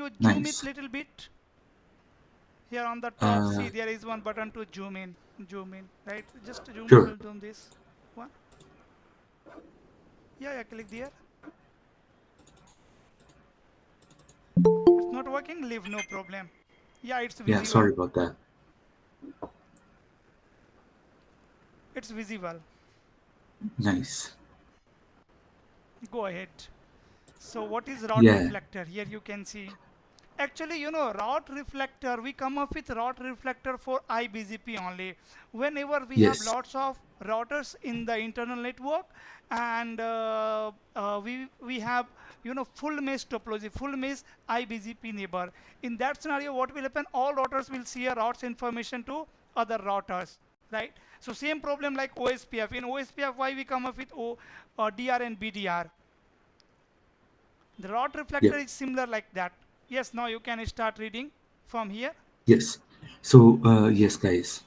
you zoom it Nice. little bit? Here on the top, see there is one button to zoom in, right? Just Sure. zoom this one. Yeah, click there. It's not working, leave, no problem. Yeah, it's Yeah, sorry visible. about that. It's visible. Nice. Go ahead. So what is route Yeah. reflector? Here you can see. Actually, you know, route reflector, we come up with route reflector for IBGP only. Whenever we have Yes. lots of routers in the internal network, and we have, you know, full mesh topology, full mesh IBGP neighbor. In that scenario, what will happen? All routers will share routes information to other routers, right? So same problem like OSPF. In OSPF, why we come up with DR and BDR? The route Yep. reflector is similar like that. Yes, now you can start reading from here. Yes. So, yes, guys.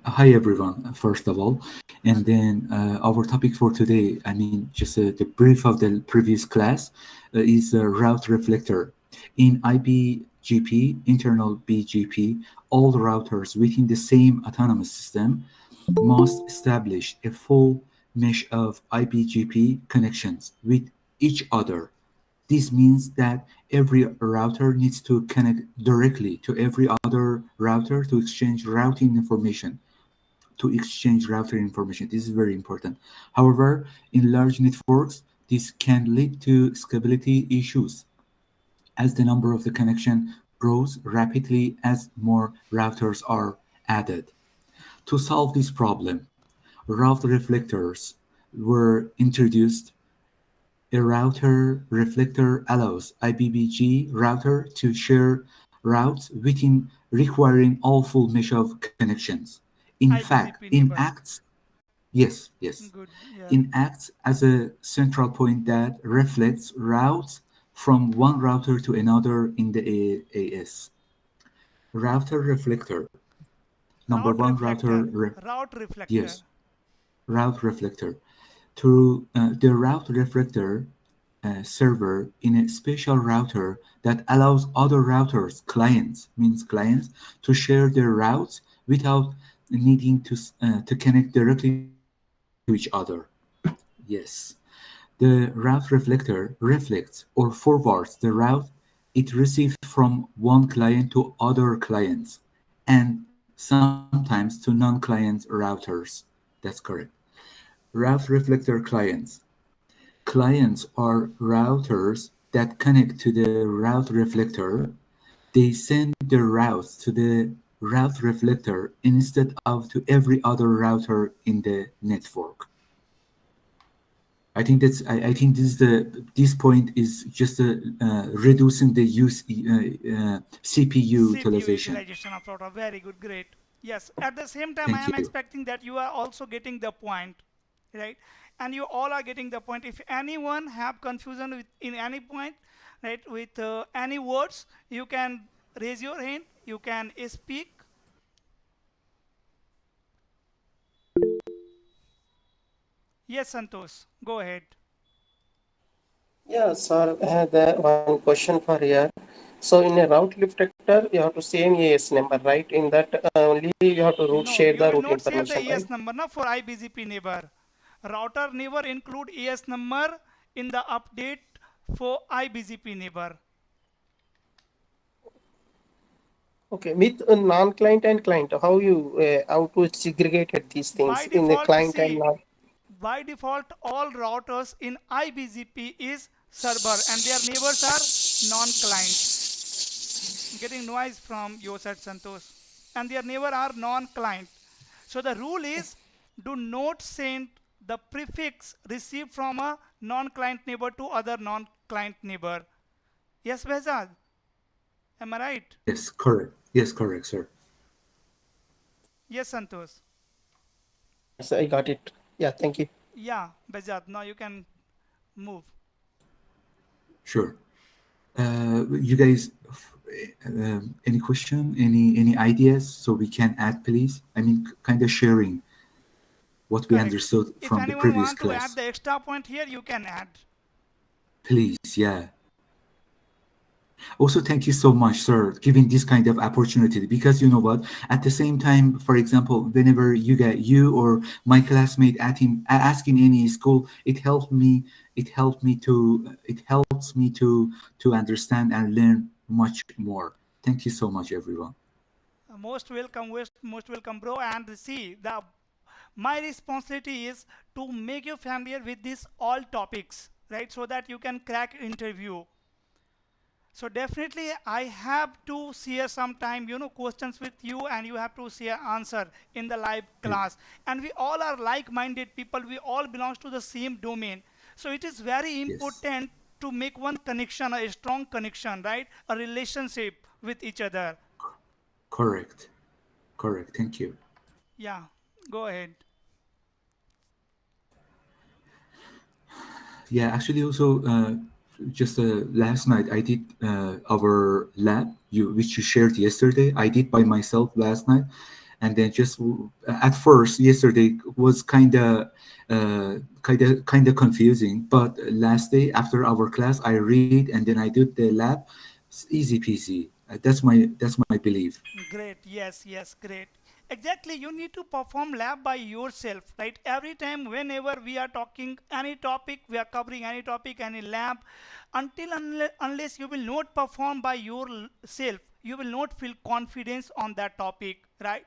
Hi, everyone, first of all. And then our topic for today, I mean, just the brief of the previous class is route reflector. In IBGP, internal BGP, all routers within the same autonomous system must establish a full mesh of IBGP connections with each other. This means that every router needs to connect directly to every other router to exchange routing information. This is very important. However, in large networks, this can lead to scalability issues as the number of the connection grows rapidly as more routers are added. To solve this problem, route reflectors were introduced. A router reflector allows IBGP router to share routes within requiring all full mesh of connections. In fact, IBGP in neighbor. acts, yes, Good. Yeah. in acts as a central point that reflects routes from one router to another in the AS. Router reflector. Number Route one, reflector. Route yes, reflector. route reflector. Through the route reflector server in a special router that allows other routers, clients, to share their routes without needing to connect directly to each other. Yes. The route reflector reflects or forwards the route it received from one client to other clients and sometimes to non-client routers. That's correct. Route reflector clients. Clients are routers that connect to the route reflector. They send their routes to the route reflector instead of to every other router in the network. I think this point is just reducing the CPU CPU utilization. utilization of router. Very good. Great. Yes. At the same time, I Thank am you. expecting that you are also getting the point, right? And you all are getting the point. If anyone have confusion with in any point, right, with any words, you can raise your hand. You can speak. Yes, Santosh. Go ahead. Yeah, sir, I had one question for here. So in a route reflector, you have to same AS number, right? In that only you have to route No, share you the will route not share the information, right? ES number na for IBGP neighbor. Router never include ES number in the update for IBGP neighbor. Okay, with a non-client and client, how to segregated these things By in the default, client and see, non. by default, all routers in IBGP is server and their neighbors are non-client. Getting noise from your side, Santosh. And their neighbor are non-client. So the rule is do not send the prefix received from a non-client neighbor to other non-client neighbor. Yes, Behzad? Am I right? Yes, correct. Yes, correct, sir. Yes, Santosh. Yes, I got it. Yeah, thank you. Yeah, Behzad. Now you can move. Sure. You guys, any question, any ideas, so we can add, please? I mean, kind of sharing what we Correct. understood If from the anyone previous want to add class. the extra point here, you can add. Please, yeah. Also, thank you so much, sir, giving this kind of opportunity. Because you know what? At the same time, for example, whenever you get you or my classmate at him asking any school, it helped me. It helps me to understand and learn much more. Thank you so much, everyone. Most welcome, bro. And see, the my responsibility is to make you familiar with these all topics, right? So that you can crack interview. So definitely I have to share some time, questions with you, and you have to share answer in the live Yes. class. And we all are like-minded people. We all belongs to the same domain. So it is very Yes. important to make one connection, a strong connection, right? A relationship with each other. Correct. Correct. Thank you. Yeah, go ahead. Yeah, actually, also, just last night I did our lab, which you shared yesterday. I did by myself last night, and then just at first yesterday was kind of confusing, but last day after our class I read and then I did the lab. It's easy peasy. That's my belief. Great. Yes, yes, great. Exactly. You need to perform lab by yourself, right? Every time, whenever we are talking any topic, we are covering any topic, any lab, unless you will not perform by yourself, you will not feel confidence on that topic, right?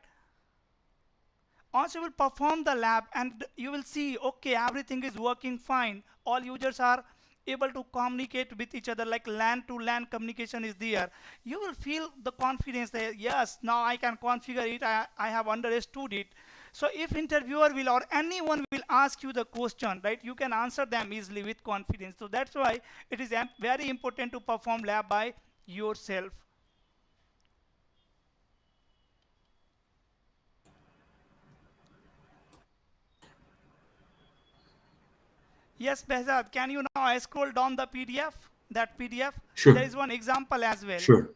Once you will perform the lab and you will see, okay, everything is working fine. All users are able to communicate with each other, like LAN to LAN communication is there. You will feel the confidence that yes, now I can configure it. I have understood it. So if interviewer will or anyone will ask you the question, right, you can answer them easily with confidence. So that's why it is very important to perform lab by yourself. Yes, Behzad, can you now scroll down the PDF? That PDF? There Sure. is one example as well. Sure.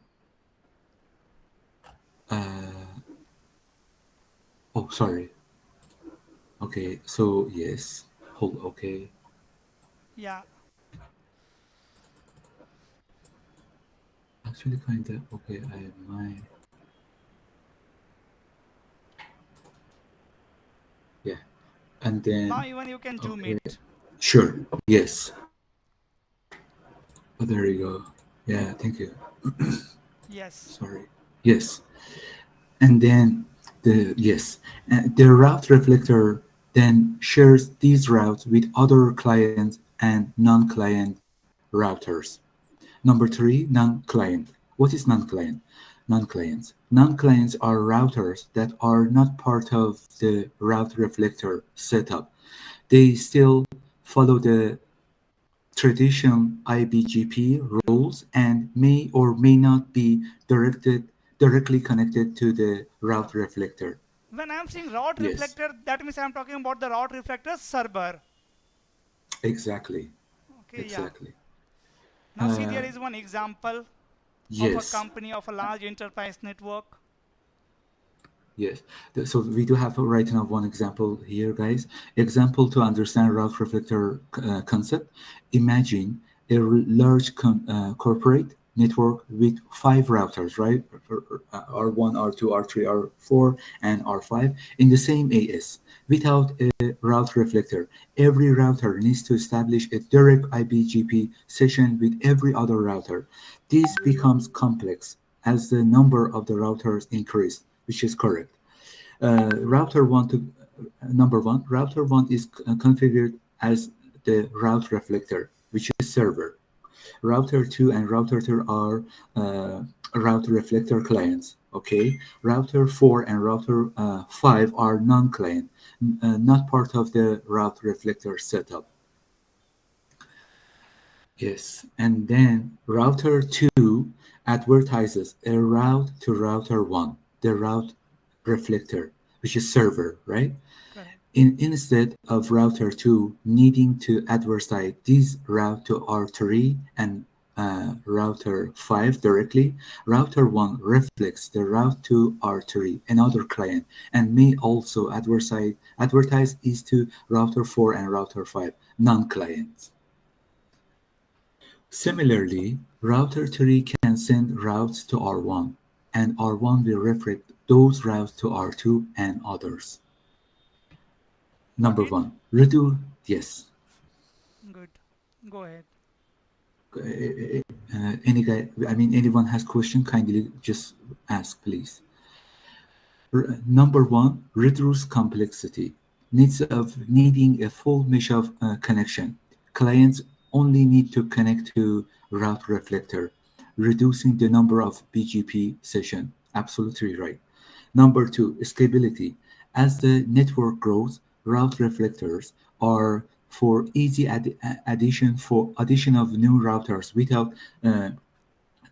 Oh, sorry. Okay, so yes. Hold. Okay. Yeah. Actually, kind of. Okay, I might. Yeah. And Now then, even you can zoom okay. it. Sure. Yes. Oh, there you go. Yeah, thank you. Yes. Sorry. Yes. And then the route reflector then shares these routes with other clients and non-client routers. Number three, non-client. What is non-client? Non-clients. Non-clients are routers that are not part of the route reflector setup. They still follow the traditional IBGP rules and may or may not be directly connected to the route reflector. When I'm saying route Yes, reflector, that means I'm talking about the route reflector server. exactly, Okay, yeah. exactly. Now see, there is one example of a Yes, company of a large enterprise network. yes. So we do have right now one example here, guys. Example to understand route reflector concept. Imagine a large corporate network with five routers, right? R1, R2, R3, R4, and R5 in the same AS without a route reflector. Every router needs to establish a direct IBGP session with every other router. This becomes complex as the number of the routers increase, which is correct. Router one to Number one, router one is configured as the route reflector, which is server. Router 2 and router 3 are route reflector clients. Okay, router 4 and router 5 are non-client, not part of the route reflector setup. Yes, and then router 2 advertises a route to router 1, the route reflector, which is server, right? Correct. Instead of router 2 needing to advertise this route to R3 and router 5 directly, router 1 reflects the route to R3, another client, and may also advertise is to router 4 and router 5, non-clients. Similarly, Router 3 can send routes to R1, and R1 will reflect those routes to R2 and others. Got Number it? one, reduce, yes. Good. Go ahead. Any guy, I mean, anyone has question, kindly just ask, please. Number one, reduce complexity. Needing a full mesh of connection. Clients only need to connect to route reflector, reducing the number of BGP session. Absolutely right. Number two, scalability. As the network grows, route reflectors are for easy addition of new routers without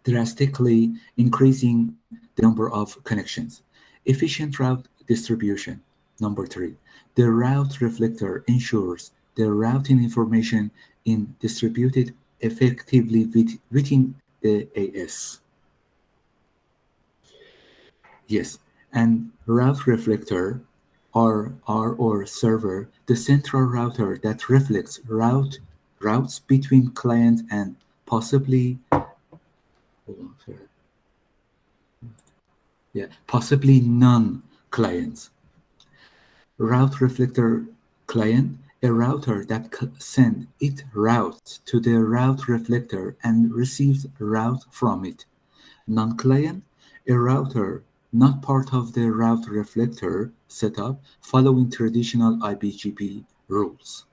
drastically increasing the number of connections. Efficient route distribution. Number three, the route reflector ensures the routing information is distributed effectively within the AS. Yes, and route reflector or server, the central router that reflects routes between client and possibly hold on, sorry. Yeah, possibly non-clients. Route reflector client, a router that sends its routes to the route reflector and receives route from it. Non-client, a router not part of the route reflector setup following traditional IBGP rules.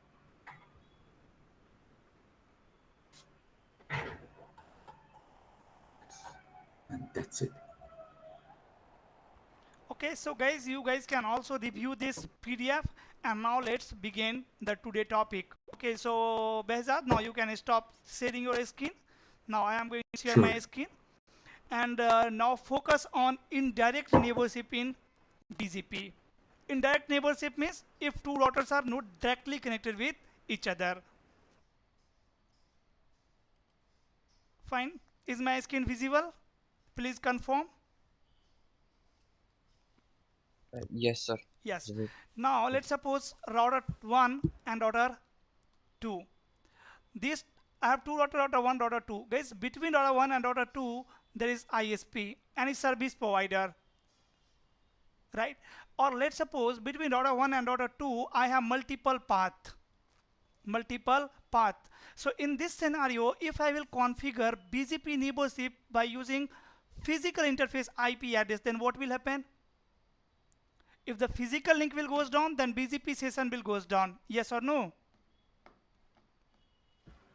And that's it. Okay, so guys, you guys can also review this PDF, and now let's begin the today topic. Okay, so Behzad, now you can stop sharing your screen. Now I am going to share Sure. my screen, and now focus on indirect neighborship in BGP. Indirect neighborship means if two routers are not directly connected with each other. Fine. Is my screen visible? Please confirm. Yes, sir. Yes. Yes. Now let's suppose router 1 and router 2. This I have two router 1, router 2. Guys, between router 1 and router 2, there is ISP, any service provider, right? Or let's suppose between router 1 and router 2, I have multiple path. Multiple path. So in this scenario, if I will configure BGP neighborship by using physical interface IP address, then what will happen? If the physical link will goes down, then BGP session will goes down. Yes or no?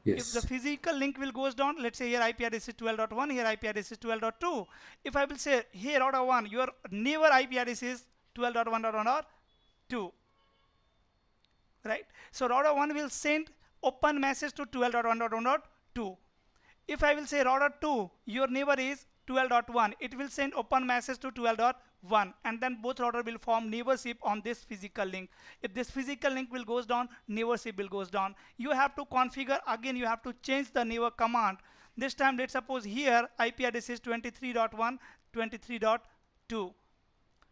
If the Yes. physical link will goes down, let's say here IP address is 12.1, here IP address is 12.2. If I will say here router 1, your neighbor IP address is 12.1.2, right? So router 1 will send open message to 12.1.1.2. If I will say router 2, your neighbor is 12.1, it will send open message to 12.1, and then both router will form neighborship on this physical link. If this physical link will goes down, neighborship will goes down. You have to configure again, you have to change the neighbor command. This time let's suppose here IP address is 23.1, 23.2.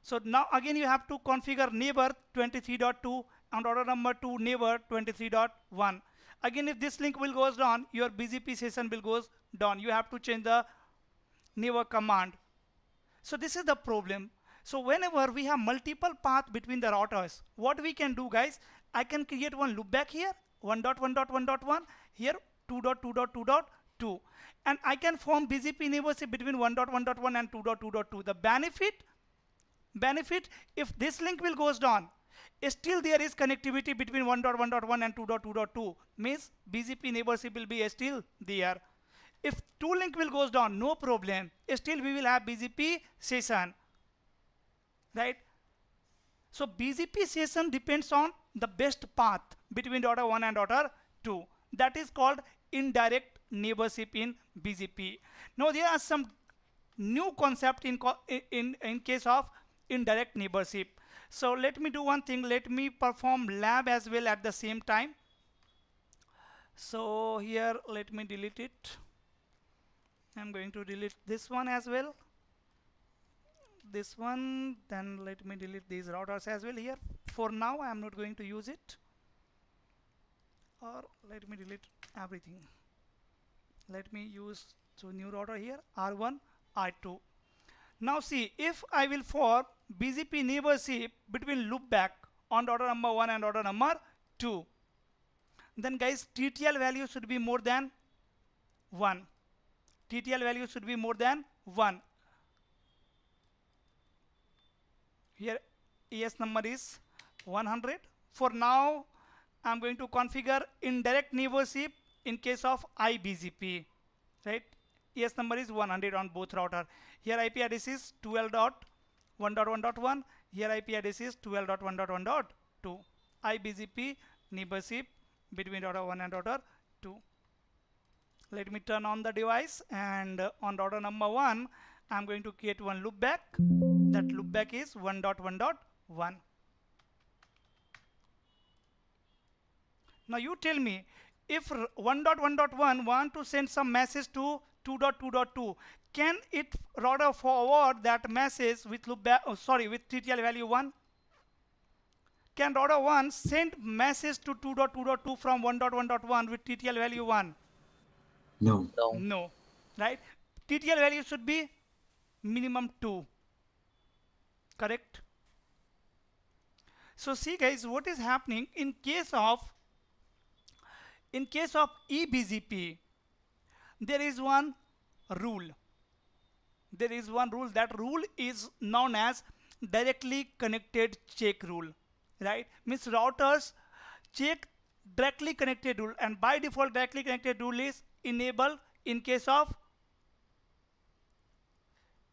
So now again you have to configure neighbor 23.2 and order number 2 neighbor 23.1. Again, if this link will goes down, your BGP session will goes down. You have to change the neighbor command. So this is the problem. So whenever we have multiple paths between the routers, what we can do, guys, I can create one loopback here, 1.1.1.1, here 2.2.2.2, and I can form BGP neighborship between 1.1.1 and 2.2.2. The benefit, if this link will goes down, still there is connectivity between 1.1.1 and 2.2.2, means BGP neighborship will be still there. If two link will goes down, no problem, still we will have BGP session, right? So BGP session depends on the best path between router 1 and router 2. That is called indirect neighborship in BGP. Now there are some new concept in case of indirect neighborship. So let me do one thing. Let me perform lab as well at the same time. So here let me delete it. I'm going to delete this one as well. This one, then let me delete these routers as well here. For now I am not going to use it, or let me delete everything. Let me use So new router here, R1, R2. Now see, if I will for BGP neighborship between loopback on router number 1 and router number 2, then guys TTL value should be more than 1. TTL value should be more than 1. Here ES number is 100. For now, I'm going to configure indirect neighborship in case of IBGP, right? ES number is 100 on both router. Here IP address is 12.1.1.1. Here IP address is 12.1.1.2. IBGP neighborship between router 1 and router 2. Let me turn on the device, and on router number 1, I'm going to create one loopback. That loopback is 1.1.1. Now you tell me, if 1.1.1 want to send some message to 2.2.2, can it router forward that message with loopback? With TTL value 1? Can router 1 send message to 2.2.2 from 1.1.1 with TTL value 1? No. No. No, right? TTL value should be minimum 2, correct? So see guys, what is happening in case of EBGP, there is one rule. There is one rule. That rule is known as directly connected check rule, right? Means routers check directly connected rule, and by default directly connected rule is enabled in case of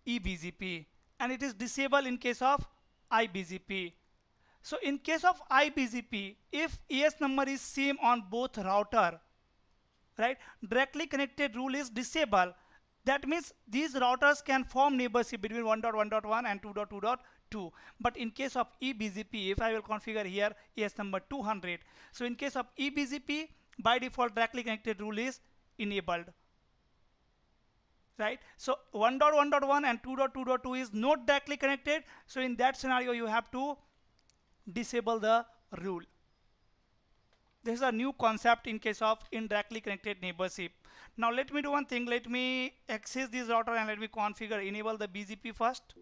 EBGP, and it is disabled in case of IBGP. So in case of IBGP, if ES number is same on both router, right, directly connected rule is disabled. That means these routers can form neighborship between 1.1.1 and 2.2.2. But in case of EBGP, if I will configure here ES number 200, so in case of EBGP, by default directly connected rule is enabled, right? So 1.1.1 and 2.2.2 is not directly connected. So in that scenario, you have to disable the rule. This is a new concept in case of indirectly connected neighborship. Now let me do one thing. Let me access this router and let me configure, enable the BGP first.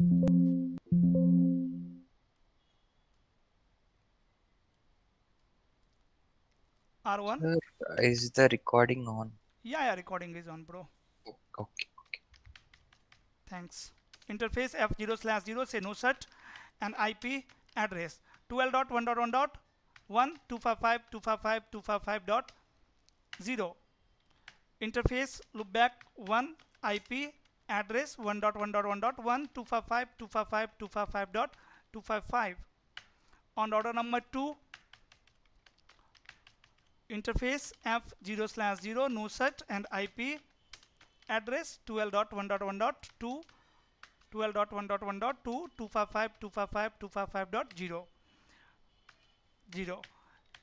R1. Sir, is the recording on? Yeah, recording is on, bro. Okay. Thanks. Interface F0/0 say no such, and IP address 12.1.1.1.255.255.255.0. Interface loopback 1, IP address 1.1.1.1.255.255.255.255. On router number 2, interface F0/0 no such, and IP address 12.1.1.2 12.1.1.2 255.255.255.0.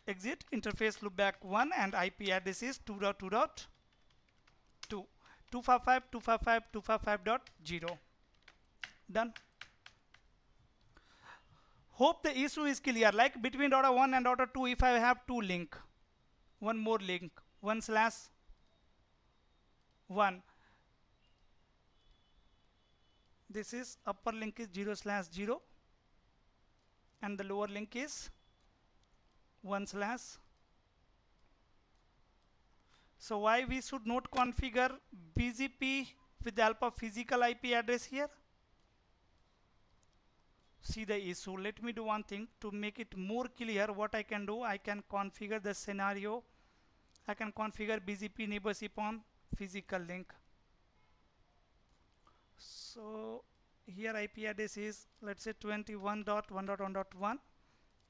Exit interface loopback 1, and IP address is 2.2.2 255.255.255.0. Done. Hope the issue is clear. Like between router 1 and router 2, if I have two link, one more link, 1/1, this is upper link is 0/0 and the lower link is 1/. So why we should not configure BGP with the help of physical IP address here? See the issue. Let me do one thing to make it more clear. What I can do, I can configure the scenario. I can configure BGP neighborship on physical link. So here IP address is, let's say 21.1.1.1,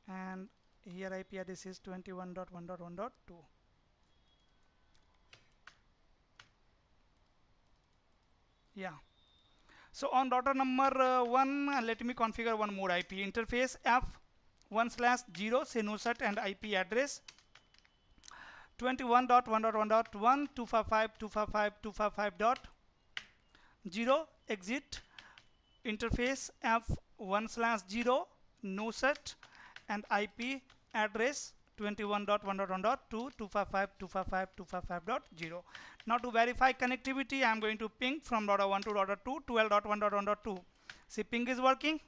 and here IP address is 21.1.1.2. Yeah. So on router number 1, let me configure one more IP. Interface F1/0 say no set, and IP address 21.1.1.1 255.255.255.0. Exit interface F1/0 no set, and IP address 21.1.1.2, 255.255.255.0. Now to verify connectivity, I am going to ping from router 1 to router 2, 12.1.1.2. See, ping is working,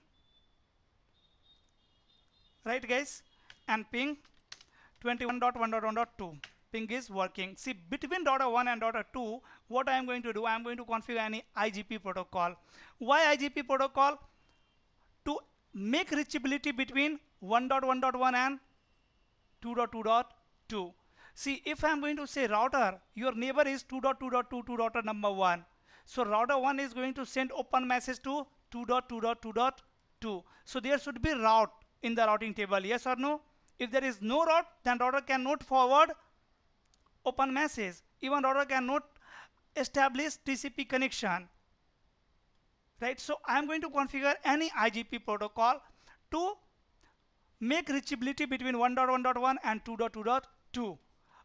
right guys? And ping 21.1.1.2. Ping is working. See, between router 1 and router 2, what I am going to do, I am going to configure any IGP protocol. Why IGP protocol? To make reachability between 1.1.1 and 2.2.2. See, if I am going to say router, your neighbor is 2.2.2 to router number 1. So router 1 is going to send open message to 2.2.2.2. So there should be route in the routing table, yes or no? If there is no route, then router cannot forward open message. Even router cannot establish TCP connection. Right? So I am going to configure any IGP protocol to make reachability between 1.1.1 and 2.2.2.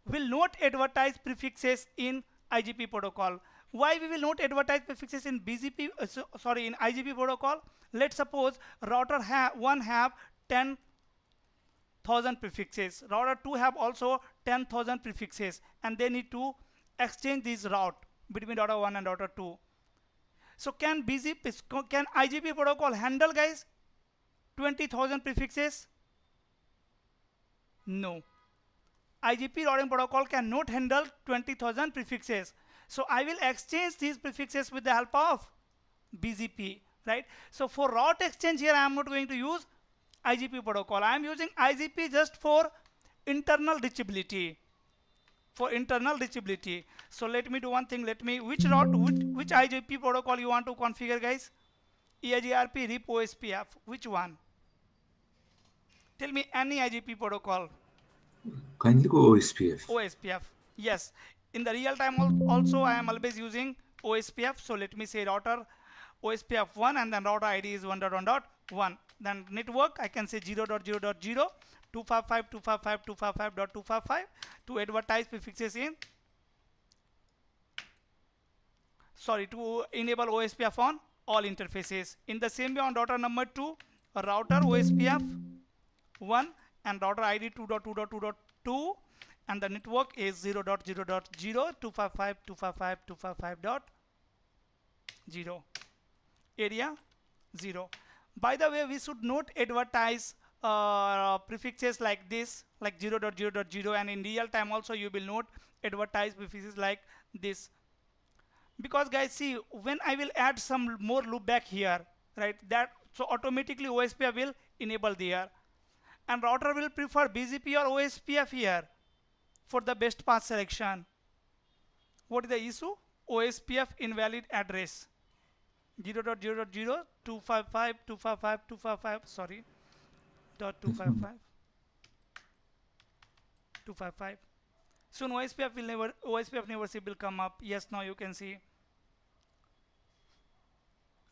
Will not advertise prefixes in IGP protocol. Why we will not advertise prefixes in BGP? In IGP protocol. Let's suppose router 1 have 10,000 prefixes. Router 2 have also 10,000 prefixes, and they need to exchange this route between router 1 and router 2. So can IGP protocol handle, guys, 20,000 prefixes? No. IGP routing protocol cannot handle 20,000 prefixes. So I will exchange these prefixes with the help of BGP, right? So for route exchange here, I am not going to use IGP protocol. I am using IGP just for internal reachability. For internal reachability. So let me do one thing. Let me, which IGP protocol you want to configure, guys? EIGRP, RIP, OSPF. Which one? Tell me any IGP protocol. Kindly go OSPF. OSPF. Yes. In the real time also I am always using OSPF. So let me say router OSPF 1 and then router ID is 1.1.1. Then network I can say 0.0.0 255.255.255.255 to advertise prefixes in, to enable OSPF on all interfaces. In the same way on router number 2, a router OSPF 1 and router ID 2.2.2.2 and the network is 0.0.0 255.255.255.0 area 0. By the way, we should not advertise prefixes like this, like 0.0.0, and in real time also you will not advertise prefixes like this, because guys, see, when I will add some more loopback here, right, that so automatically OSPF will enable there, and router will prefer BGP or OSPF here for the best path selection. What is the issue? OSPF invalid address 0.0.0 255.255.255, sorry, dot 255. Soon OSPF never will come up. Yes, now you can see,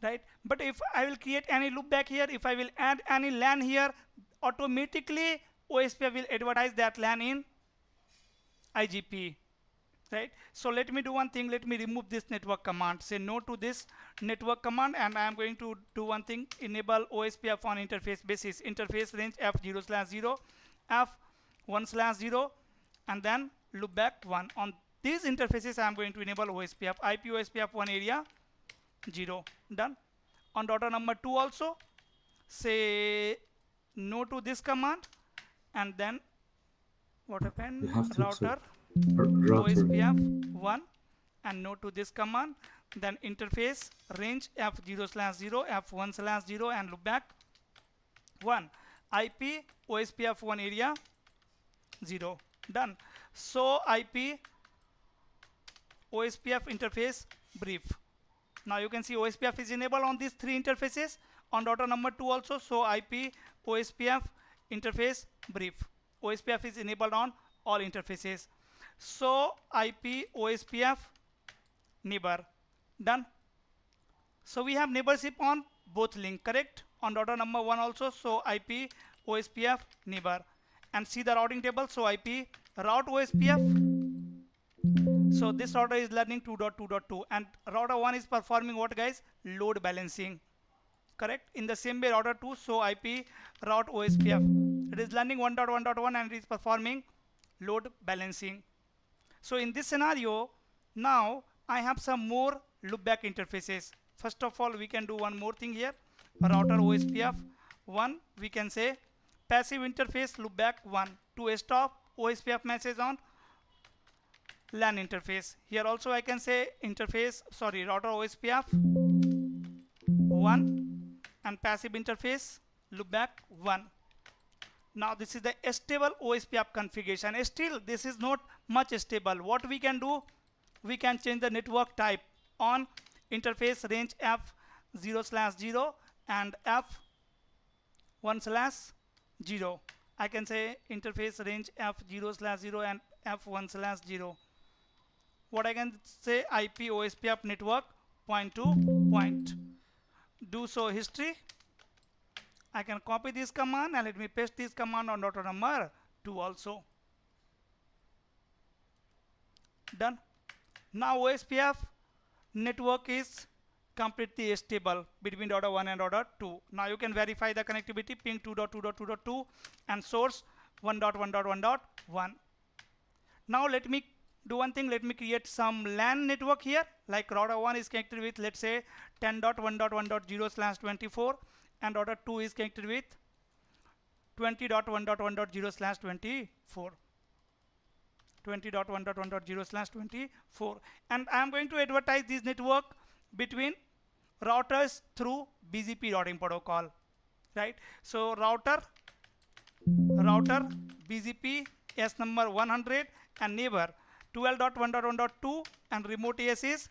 right? But if I will create any loopback here, if I will add any LAN here, automatically OSPF will advertise that LAN in IGP, right? So let me do one thing. Let me remove this network command. Say no to this network command, and I am going to do one thing. Enable OSPF on interface basis. Interface range F0/0, F1/0, and then loopback 1. On these interfaces, I am going to enable OSPF. IP OSPF 1 area 0. Done. On router number 2 also, say no to this command, and then what happened? Router OSPF 1 and no to this command, then interface range F0/0, F1/0 and loopback 1. IP OSPF 1 area 0. Done. So IP OSPF interface brief. Now you can see OSPF is enabled on these 3 interfaces. On router number 2 also, so IP OSPF interface brief. OSPF is enabled on all interfaces. So IP OSPF neighbor. Done. So we have neighborship on both link, correct? On router number 1 also, so IP OSPF neighbor. And see the routing table, so IP route OSPF. So this router is learning 2.2.2 and router 1 is performing what, guys? Load balancing. correct? In the same way router 2 show IP route OSPF. It is learning 1.1.1 and it is performing load balancing. So in this scenario, now I have some more loopback interfaces. First of all, we can do one more thing here. Router OSPF 1, we can say passive interface loopback 1 to stop OSPF message on LAN interface. Here also I can say router OSPF 1 and passive interface loopback 1. Now this is the stable OSPF configuration. Still this is not much stable. What we can do, we can change the network type on interface range F0/0 and F1/0. I can say interface range F0/0 and F1/0. What I can say, IP OSPF network point to point. Do so history. I can copy this command and let me paste this command on router number 2 also. Done. Now OSPF network is completely stable between router 1 and router 2. Now you can verify the connectivity, ping 2.2.2.2 and source 1.1.1.1. Now let me do one thing. Let me create some LAN network here. Like router 1 is connected with, let's say, 10.1.1.0/24 and router 2 is connected with 20.1.1.0/24. 20.1.1.0/24, and I am going to advertise this network between routers through BGP routing protocol, right? So router BGP S number 100 and neighbor 12.1.1.2 and remote AS is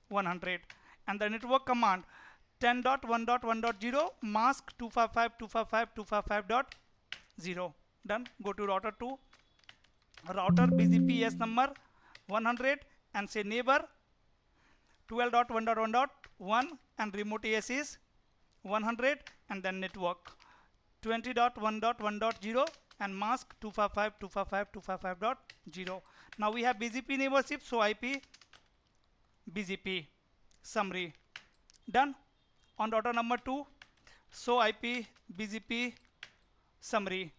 100, and the network command 10.1.1.0 mask 255.255.255.0. Done. Go to router 2, router BGP S number 100 and say neighbor 12.1.1.1 and remote AS is 100, and then network 20.1.1.0 and mask 255.255.255.0. Now we have BGP neighborship, so IP BGP summary. Done. On router number 2, so IP BGP summary.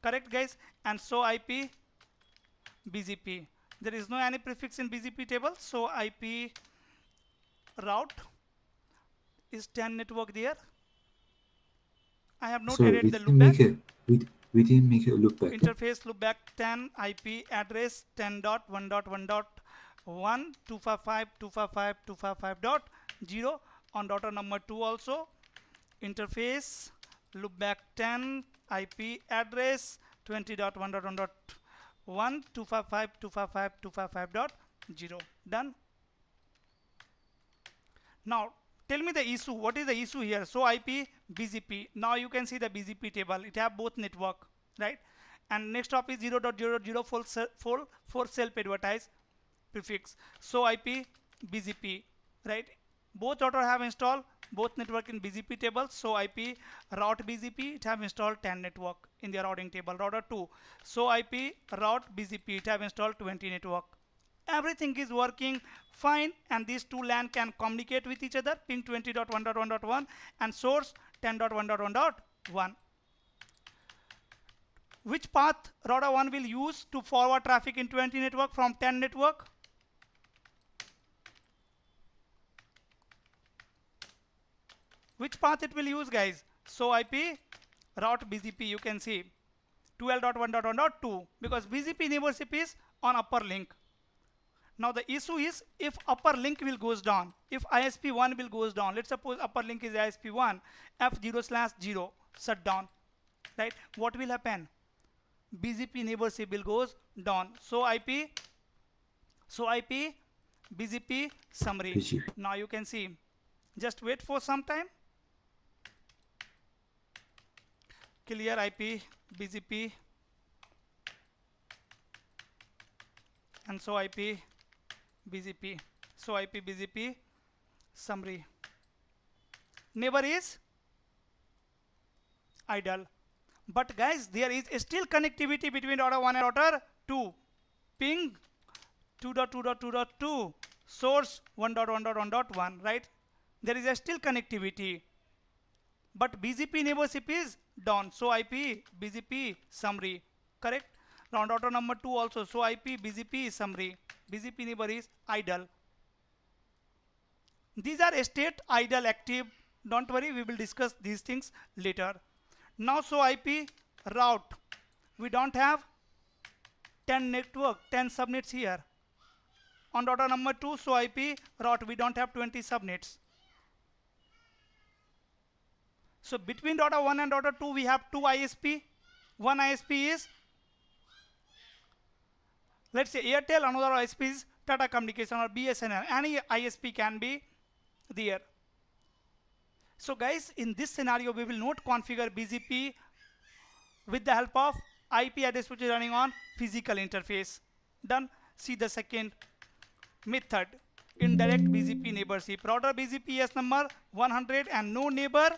Correct guys? And so IP BGP. There is no any prefix in BGP table, so IP route is 10 network there. I have not added the loopback. We didn't make a loopback. Interface loopback 10, IP address 10.1.1.1 255.255.255.0. On router number 2 also interface loopback 10, IP address 20.1.1.1 255.255.255.0. Done. Now tell me the issue. What is the issue here? So IP BGP. Now you can see the BGP table. It have both network, right? And next up is 0.0.0 for self advertise prefix. So IP BGP, right? Both router have installed both network in BGP table. So IP route BGP, it have installed 10 network in the routing table. Router 2, so IP route BGP, it have installed 20 network. Everything is working fine, and these two LAN can communicate with each other, ping 20.1.1.1 and source 10.1.1.1. Which path router 1 will use to forward traffic in 20 network from 10 network? Which path it will use, guys? So IP route BGP, you can see 12.1.1.2, because BGP neighborship is on upper link. Now the issue is if upper link will goes down, if ISP1 will goes down, let's suppose upper link is ISP1, F0/0 shut down, right? What will happen? BGP neighborship will goes down. So IP BGP summary. BGP. Now you can see, just wait for some time. Clear IP BGP and so IP BGP. So IP BGP summary. Neighbor is idle. But guys, there is still connectivity between router 1 and router 2. Ping 2.2.2.2, source 1.1.1.1, right? There is a still connectivity. but BGP neighborship is down. So IP BGP summary, correct? Round order number 2 also. So IP BGP summary. BGP neighbor is idle. These are state, idle, active. Don't worry, we will discuss these things later. Now, so IP route. We don't have 10 network, 10 subnets here. On order number 2, so IP route, we don't have 20 subnets. So between order 1 and order 2, we have 2 ISP. One ISP is, let's say, Airtel, another ISP is Tata Communication or BSNL. Any ISP can be there. So guys, in this scenario, we will not configure BGP with the help of IP address which is running on physical interface. Done. See the second method, indirect BGP neighborship. Router BGP number 100 and no neighbor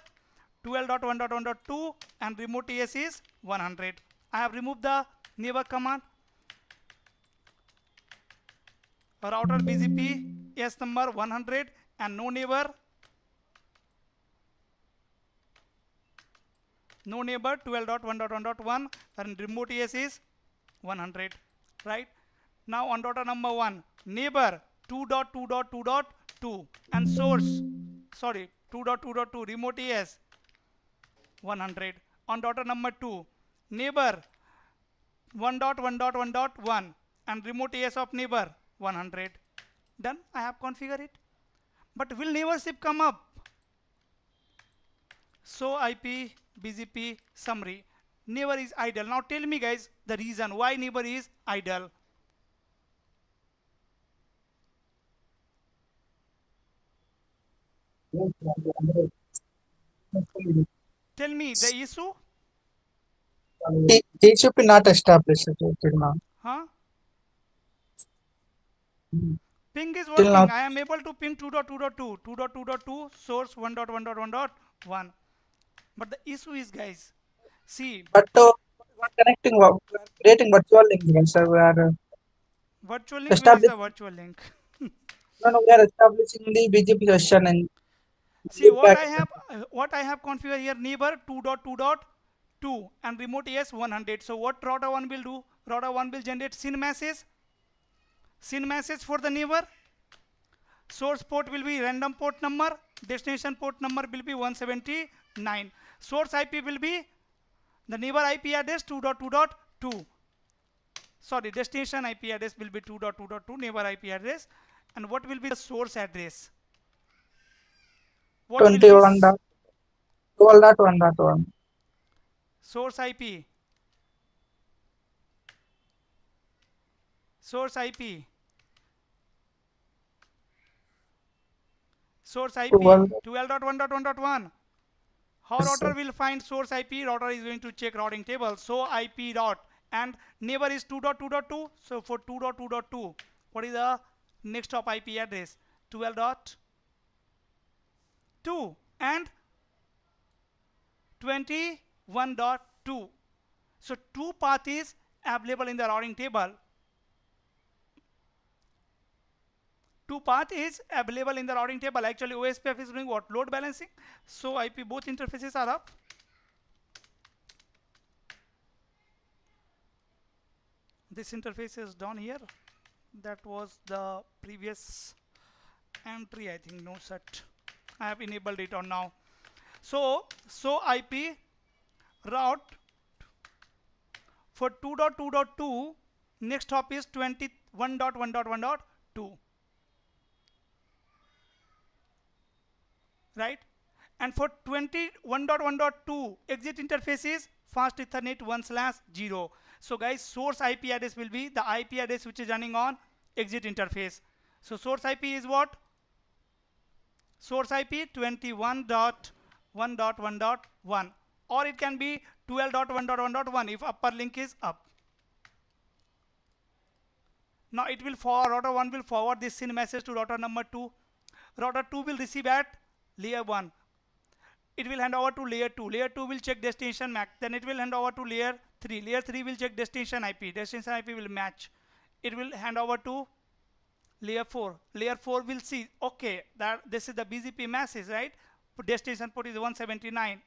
12.1.1.2 and remote AS is 100. I have removed the neighbor command. Router BGP number 100 and no neighbor 12.1.1.1 and remote AS is 100, right? Now on daughter number 1, neighbor 2.2.2.2 and source, sorry, 2.2.2 remote AS 100. On daughter number 2, neighbor 1.1.1.1 and remote AS of neighbor 100. Done. I have configured it. But will neighborship come up? So IP BGP summary. Neighbor is idle. Now tell me guys the reason why neighbor is idle. Tell me the issue. He should be not established till now. Huh? Ping is Till working. now. I am able to ping 2.2.2, 2.2.2, source 1.1.1.1. But the issue is, guys, see, But we are connecting, we are creating virtual links, right, sir. We are virtual link, where is the virtual link? we are establishing the BGP session and See what loopback. I have configured here, neighbor 2.2.2 and remote AS 100. So what router 1 will do? Router 1 will generate SYN message for the neighbor. Source port will be random port number. Destination port number will be 179. Source IP will be the neighbor IP address 2.2.2. Sorry, destination IP address will be 2.2.2 neighbor IP address. And what will be the source address? What will be 21.12.1.1. source IP? Source IP. Source IP 12.1.1.1. How Yes, router sir. will find source IP? Router is going to check routing table. So IP dot and neighbor is 2.2.2. So for 2.2.2, what is the next hop IP address? 12.2 and 21.2. So two path is available in the routing table. Two path is available in the routing table. Actually, OSPF is doing what? Load balancing. So IP both interfaces are up. This interface is down here. That was the previous entry. I think no set. I have enabled it on now. So IP route for 2.2.2 next hop is 21.1.1.2. Right? And for 21.1.2 exit interface is fast Ethernet 1/0. So guys, source IP address will be the IP address which is running on exit interface. So source IP is what? Source IP 21.1.1.1 or it can be 12.1.1.1 if upper link is up. Now it will forward, router 1 will forward this SYN message to router number 2. Router 2 will receive at layer 1. It will hand over to layer 2. Layer 2 will check destination MAC. Then it will hand over to layer 3. Layer 3 will check destination IP. Destination IP will match. It will hand over to layer 4. Layer 4 will see, okay, that this is the BGP message, right? destination port is 179.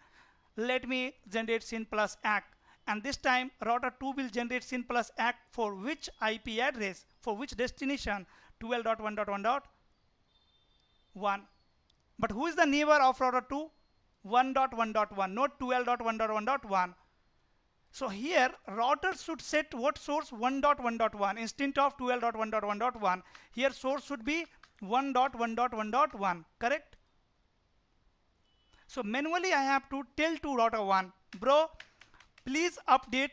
Let me generate SYN plus ACK, and this time router 2 will generate SYN plus ACK for which IP address, for which destination? 12.1.1. But who is the neighbor of router 2? 1.1.1, not 12.1.1.1. So here router should set what source? 1.1.1 instead of 12.1.1.1. Here source should be 1.1.1.1, correct? So manually I have to tell to router 1, bro, please update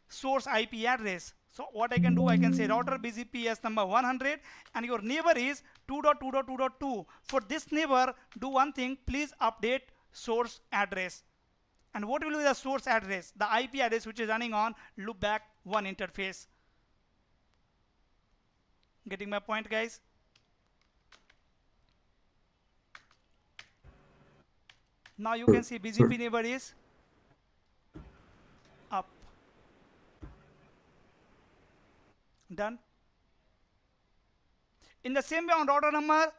source IP address. So what I can do, I can say router BGP S number 100 and your neighbor is 2.2.2.2. For this neighbor, do one thing, please update source address. And what will be the source address? The IP address which is running on loopback 1 interface. Getting my point, guys? Now you can see BGP neighbor is up. Done. In the same way on router number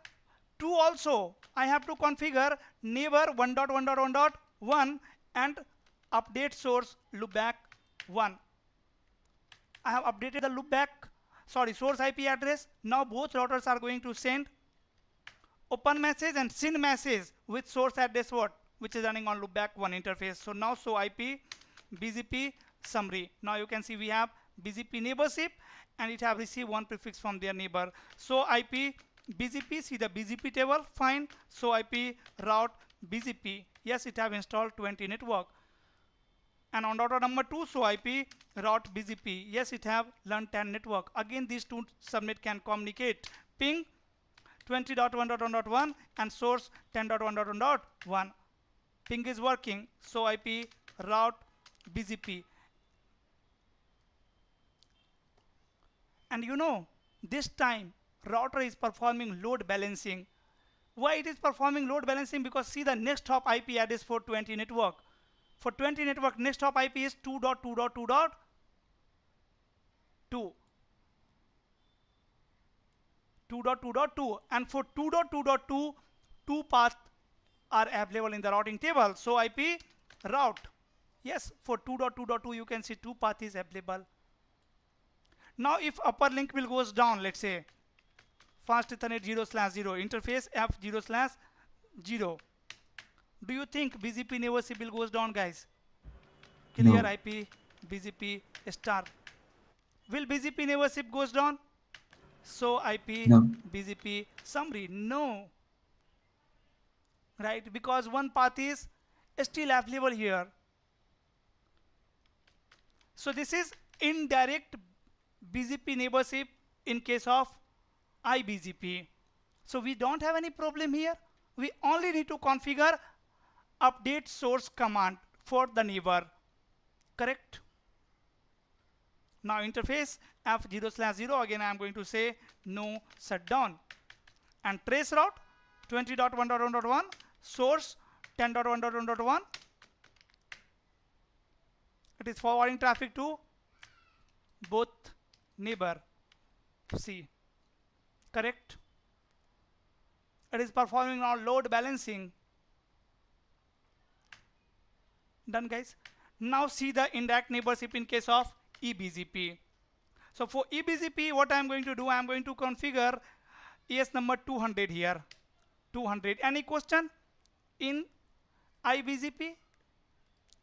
2 also, I have to configure neighbor 1.1.1.1 and update source loopback 1. I have updated the source IP address. Now both routers are going to send open message and SYN message with source address what? Which is running on loopback 1 interface. So now show IP BGP summary. Now you can see we have BGP neighborship and it have received one prefix from their neighbor. So IP BGP, see the BGP table, fine. So IP route BGP, yes, it have installed 20 network. And on router number 2, so IP route BGP, yes, it have learned 10 network. Again these two subnet can communicate. Ping 20.1.1.1 and source 10.1.1.1. Ping is working, so IP route BGP. And you know, this time router is performing load balancing. Why it is performing load balancing? Because see the next hop IP address for 20 network. For 20 network, next hop IP is 2.2.2.2. 2.2.2, and for 2.2.2, two paths are available in the routing table. So IP route, yes, for 2.2.2 you can see two paths is available. Now if upper link will goes down, let's say fast Ethernet 0/0 interface F 0/0, do you think BGP neighborship will goes down, guys? Clear? No. IP BGP star. Will BGP neighborship goes down? So IP No. BGP summary, no, right? Because one path is still available here. So this is indirect BGP neighborship in case of IBGP. So we don't have any problem here. We only need to configure update source command for the neighbor, correct? Now interface F 0/0, again I am going to say no shutdown. And trace route 20.1.1.1, source 10.1.1.1. It is forwarding traffic to both neighbor C, correct? It is performing now load balancing. Done, guys. Now see the indirect neighborship in case of EBGP. So for EBGP, what I am going to do, I am going to configure ES number 200 here. 200. Any question in IBGP?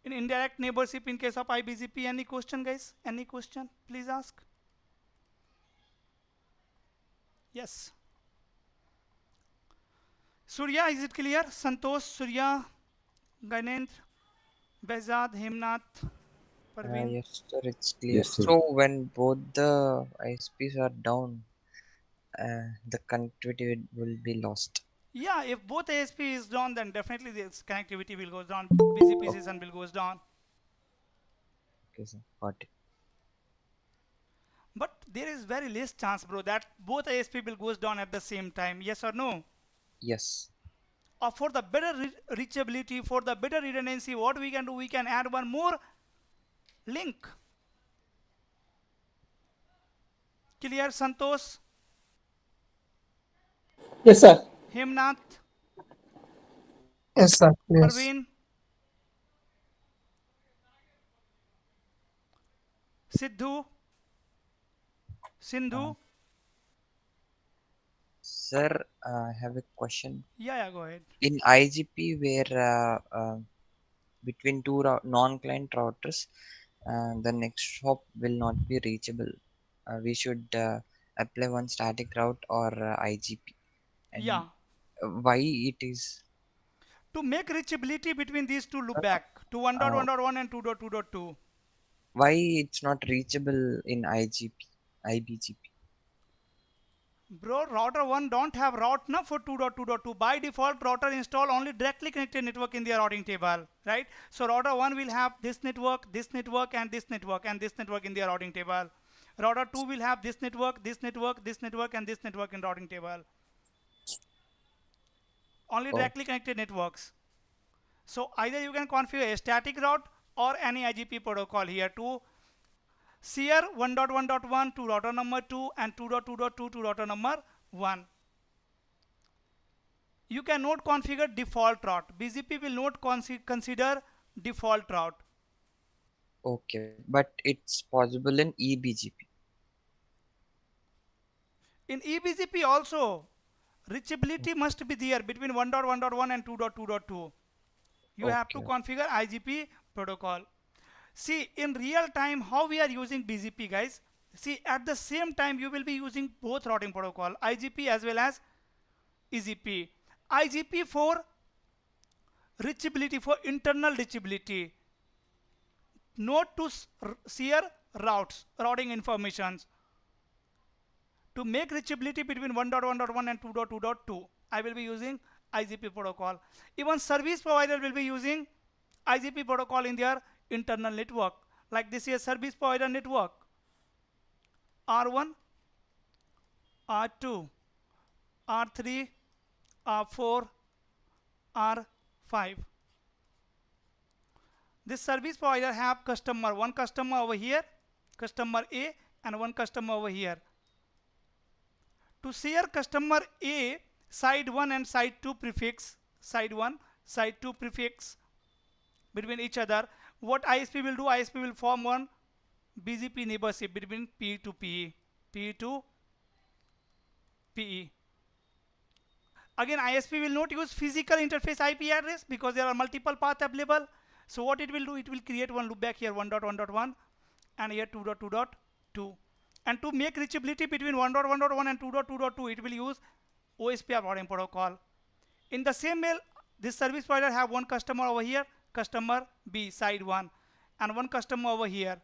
In indirect neighborship in case of IBGP, any question, guys? Any question? Please ask. Yes. Surya, is it clear? Santosh, Surya, Ganendra, Behzad, Hemnath, Parveen. Yes, sir, it's clear. Yes, sir. So when both the ISPs are down, the connectivity will be lost. Yeah, if both ASP is down, then definitely this connectivity will go down. BGP session will goes down. Okay, sir, got it. But there is very less chance, bro, that both ASP will goes down at the same time. Yes or no? Yes. Or for the better reachability, for the better redundancy, what we can do, we can add one more link. Clear, Santosh? Yes, sir. Hemnath? Yes, sir. Yes. Arvind, Siddhu, Uh, Sindhu. Sir, I have a question. Yeah, go ahead. In IGP, where between two non-client routers, the next hop will not be reachable. We should apply one static route or IGP. And Yeah. why it is? To make reachability between these two loopback to Uh, 1.1.1 and 2.2.2. why it's not reachable in IGP, IBGP? Bro, router 1 don't have route now for 2.2.2. By default, router install only directly connected network in their routing table, right? So router 1 will have this network, and this network, and this network in their routing table. Router 2 will have this network, this network, this network, and this network in routing table. Only Oh, directly connected networks. So either you can configure a static route or any IGP protocol here to share 1.1.1 to router number 2 and 2.2.2 to router number 1. You cannot configure default route. BGP will not consider default route. okay. But it's possible in EBGP. In EBGP also, reachability must be there between 1.1.1 and 2.2.2. You have to Okay. configure IGP protocol. See, in real time, how we are using BGP, guys. See, at the same time, you will be using both routing protocol, IGP as well as EGP. IGP for reachability, for internal reachability, not to share routes, routing informations. To make reachability between 1.1.1 and 2.2.2, I will be using IGP protocol. Even service provider will be using IGP protocol in their internal network. Like this is service provider network. R1, R2, R3, R4, R5. This service provider have customer, one customer over here, customer A, and one customer over here. To share customer A side 1 and side 2 prefix, side 1, side 2 prefix between each other, what ISP will do, ISP will form one BGP neighborship between PE to PE, PE to PE. Again, ISP will not use physical interface IP address because there are multiple paths available. So what it will do, it will create one loopback here 1.1.1 and here 2.2.2. And to make reachability between 1.1.1 and 2.2.2, it will use OSPF routing protocol. In the same mail, this service provider have one customer over here, customer B side 1, and one customer over here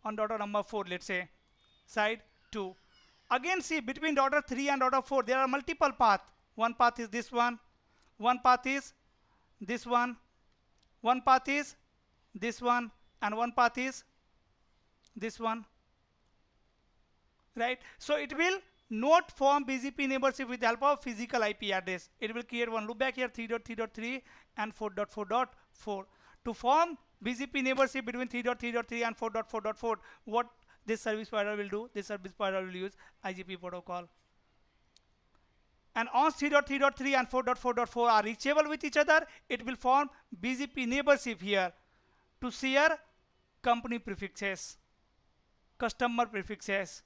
on router number 4, let's say side 2. Again, see, between router 3 and router 4 there are multiple paths. One path is this one path is this one path is this one, and one path is this one, right? So it will not form BGP neighborship with the help of physical IP address. It will create one loopback here 3.3.3 and 4.4.4. To form BGP neighborship between 3.3.3 and 4.4.4, what this service provider will do, this service provider will use IGP protocol. And once 3.3.3 and 4.4.4 are reachable with each other, it will form BGP neighborship here to share company prefixes, customer prefixes.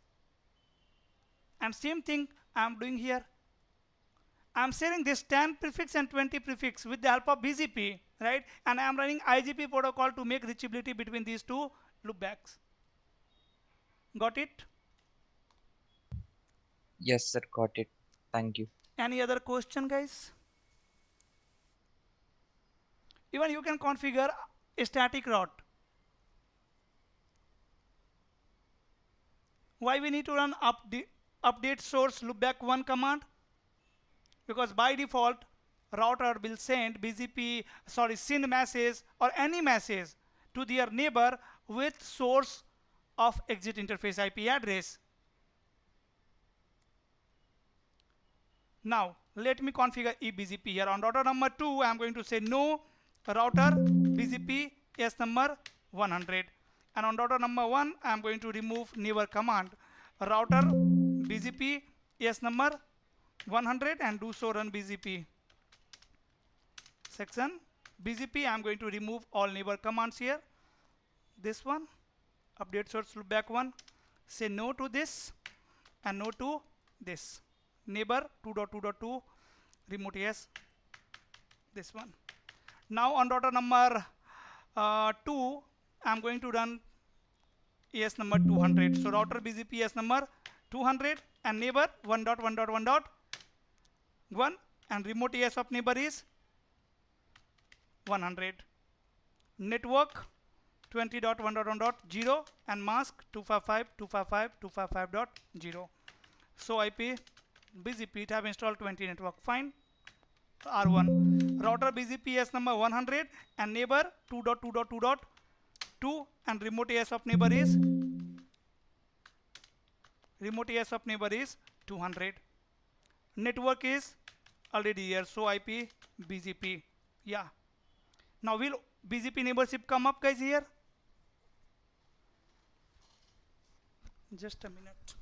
And same thing I am doing here. I am sharing this 10 prefix and 20 prefix with the help of BGP, right? And I am running IGP protocol to make reachability between these two loopbacks. Got it? Yes, sir. Got it. Thank you. Any other question, guys? Even you can configure a static route. Why we need to run update source loopback 1 command? Because by default router will send SYN message or any message to their neighbor with source of exit interface IP address. Now let me configure EBGP here. On router number 2 I am going to say no router BGP S number 100, and on router number 1 I am going to remove never command router BGP S number 100 and do so run BGP. Section BGP, I'm going to remove all neighbor commands here. This one, update source loopback one, say no to this and no to this. Neighbor 2.2.2, remote yes, this one. Now on router number 2, I'm going to run ES number 200. So router BGP ES number 200 and neighbor 1.1.1.1 and remote ES of neighbor is 100. Network 20.1.1.0 and mask 255.255.255.0. So IP BGP, it have installed 20 network. Fine. R1. Router BGP ES number 100 and neighbor 2.2.2.2 and remote ES of neighbor is 200. Network is already here, so IP BGP. Yeah. Now will BGP neighborship come up, guys, here? Just a minute.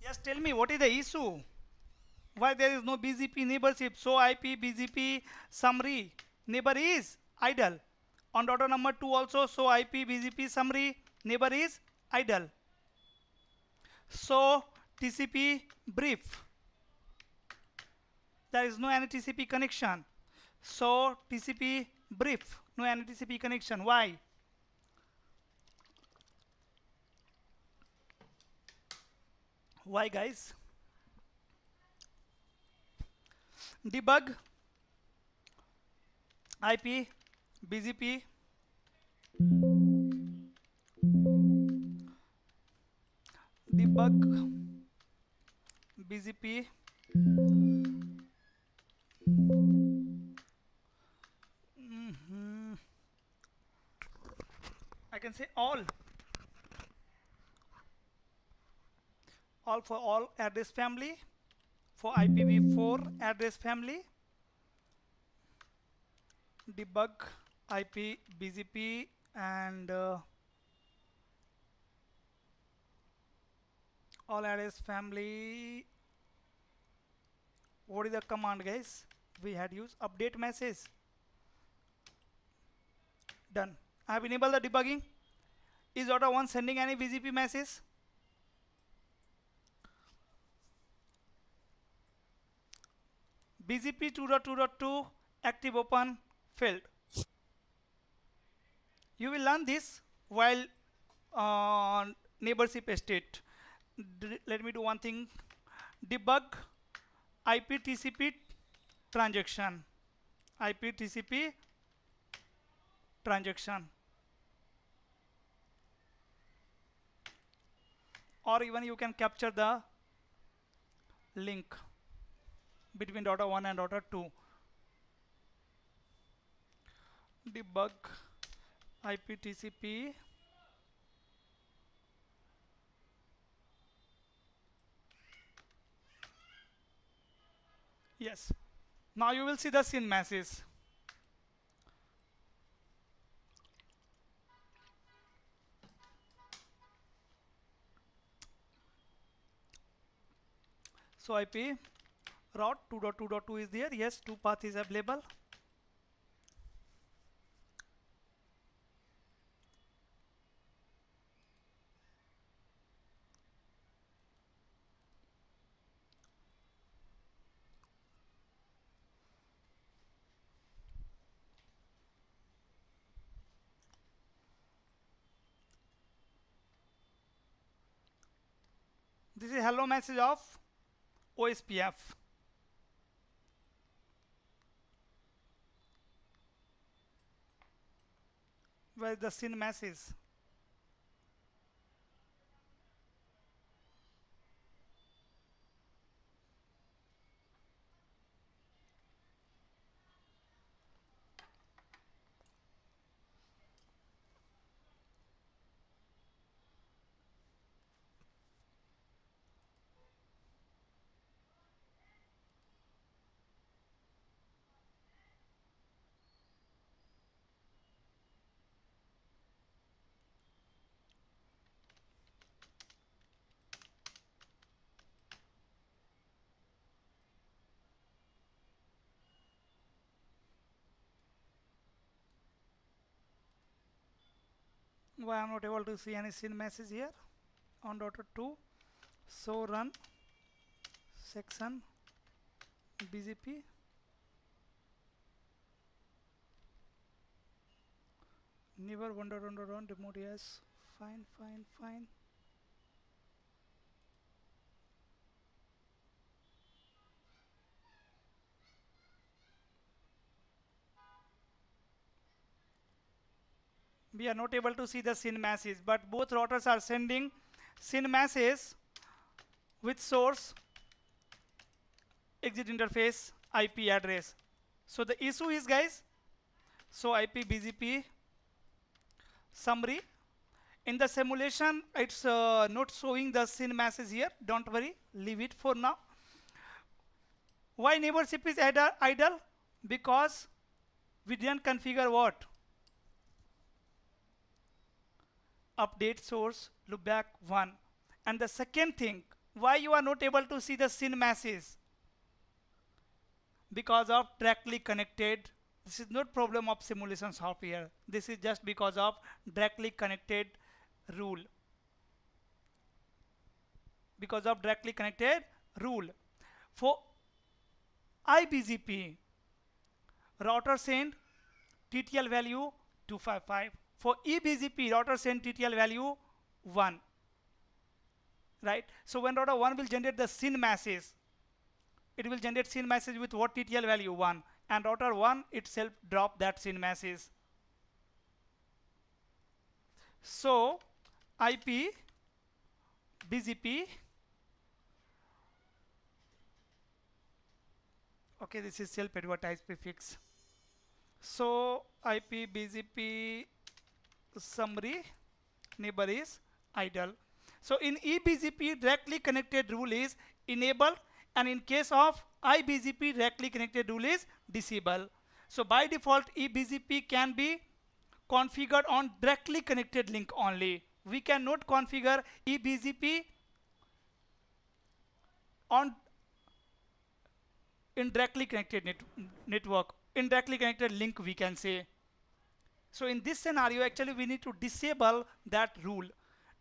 Yes, tell me what is the issue? Why there is no BGP neighborship? So IP BGP summary neighbor is idle. On router number 2 also, so IP BGP summary neighbor is idle. So TCP brief, there is no any TCP connection. So TCP brief, no any TCP connection. Why? Why, guys? Debug IP BGP debug BGP I can say all for all address family, for IPv4 address family, debug IP BGP and all address family. What is the command, guys? We had used update message. Done. I have enabled the debugging. Is router 1 sending any BGP message? BGP 2.2.2 active open failed. You will learn this while neighborship state. Let me do one thing. Debug IP TCP transaction. IP TCP transaction. Or even you can capture the link between router 1 and router 2. Debug IP TCP yes. Now you will see the SYN message. So IP route 2.2.2 is there. Yes, 2 path is available. This is hello message of OSPF. Where is the SYN message? Why I'm not able to see any SYN message here on router 2? So run section BGP. Never 1.1.1 remote. Yes, fine. We are not able to see the SYN message, but both routers are sending SYN message with source exit interface IP address. So the issue is, guys, so IP BGP summary. In the simulation, it's not showing the SYN message here. Don't worry, leave it for now. Why neighborship is idle? Because we didn't configure what? Update source loopback 1. And the second thing, why you are not able to see the SYN message? Because of directly connected. This is not problem of simulation software. This is just because of directly connected rule. Because of directly connected rule. For IBGP, router send TTL value 255. For EBGP, router send TTL value 1. Right? So when router 1 will generate the SYN message, it will generate SYN message with what TTL value? 1. And router 1 itself drop that SYN message. So IP BGP, okay, this is self-advertised prefix. So IP BGP summary neighbor is idle. So in EBGP, directly connected rule is enable, and in case of IBGP, directly connected rule is disable. So by default, EBGP can be configured on directly connected link only. We cannot configure EBGP on indirectly connected network, indirectly connected link, we can say. So in this scenario, actually we need to disable that rule.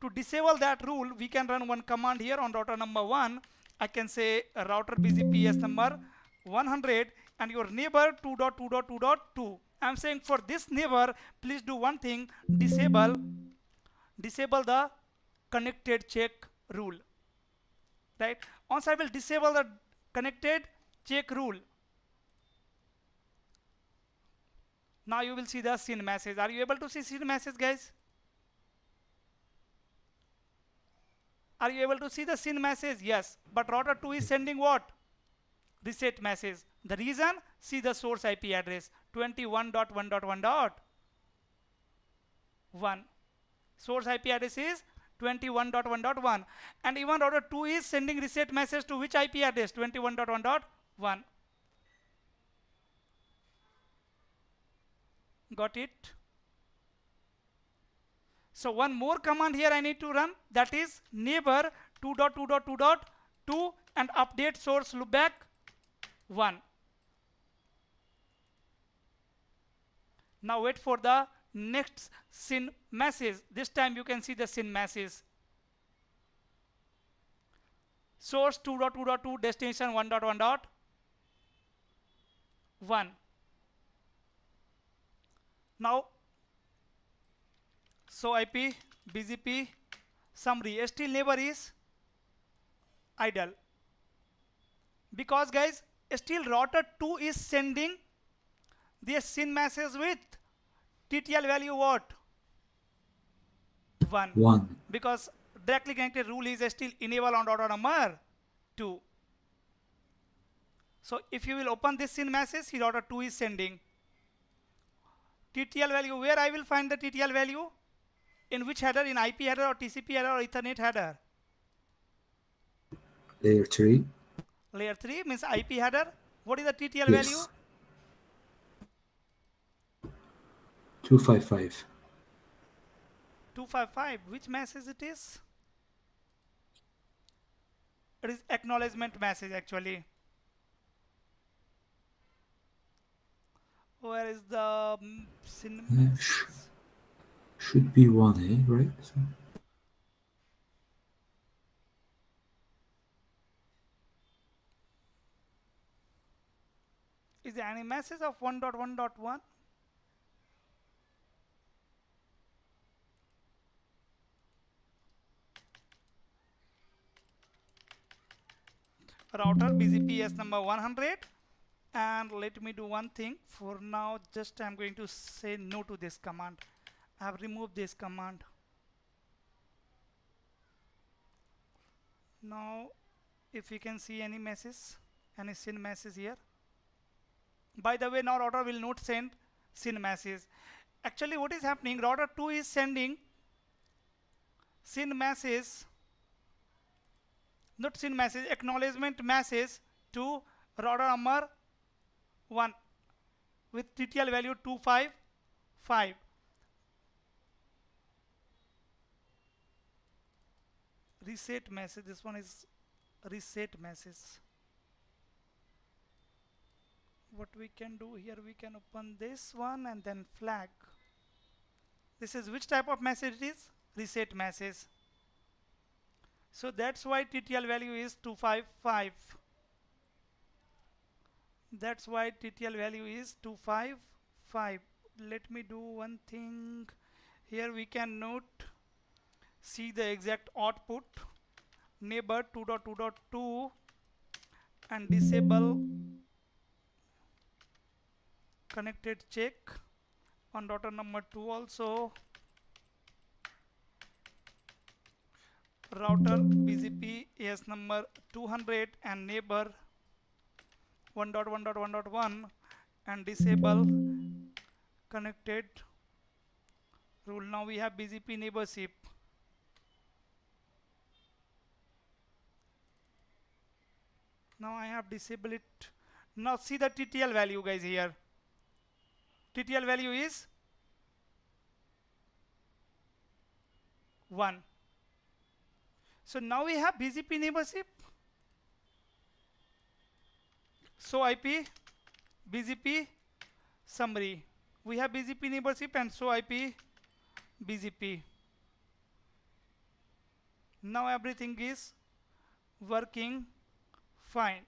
To disable that rule, we can run one command here on router number 1. I can say router BGPS number 100 and your neighbor 2.2.2.2. I'm saying for this neighbor, please do one thing, disable the connected check rule. Right? Once I will disable the connected check rule, now you will see the SYN message. Are you able to see SYN message, guys? Are you able to see the SYN message? Yes. But router 2 is sending what? Reset message. The reason? See the source IP address 21.1.1.1. Source IP address is 21.1.1. And even router 2 is sending reset message to which IP address? 21.1.1. Got it? So one more command here I need to run, that is neighbor 2.2.2.2 and update source loopback 1. Now wait for the next SYN message. This time you can see the SYN message. Source 2.2.2, destination 1.1.1. Now, so IP BGP summary, still neighbor is idle. Because guys, still router 2 is sending the SYN message with TTL value what? 1. Because directly connected rule is still enable on router number 2. So if you will open this SYN message, router 2 is sending TTL value. Where I will find the TTL value? In which header? In IP header or TCP header or Ethernet header? Layer 3. Layer 3 means IP header. What is the TTL Yes. value? 255. 255. Which message it is? It is acknowledgement message actually. Where is the SYN message? should be 1A, right? So, Is there any message of 1.1.1? Router BGP number 100. And let me do one thing for now. Just I'm going to say no to this command. I have removed this command. Now if you can see any message, any SYN message here. By the way, now router will not send SYN message. Actually what is happening, router 2 is sending SYN message, not SYN message, acknowledgement message to router number 1 with TTL value 255. Reset message, this one is reset message. What we can do here, we can open this one and then flag. This is which type of message it is? Reset message. So that's why TTL value is 255. That's why TTL value is 255. Let me do one thing. Here we can note, see the exact output, neighbor 2.2.2 and disable connected check on router number 2 also. Router BGP AS number 200 and neighbor 1.1.1.1 and disable connected rule. Now we have BGP neighborship. Now I have disabled it. Now see the TTL value guys here. TTL value is 1. So now we have BGP neighborship. So IP BGP summary. We have BGP neighborship and so IP BGP. Now everything is working fine.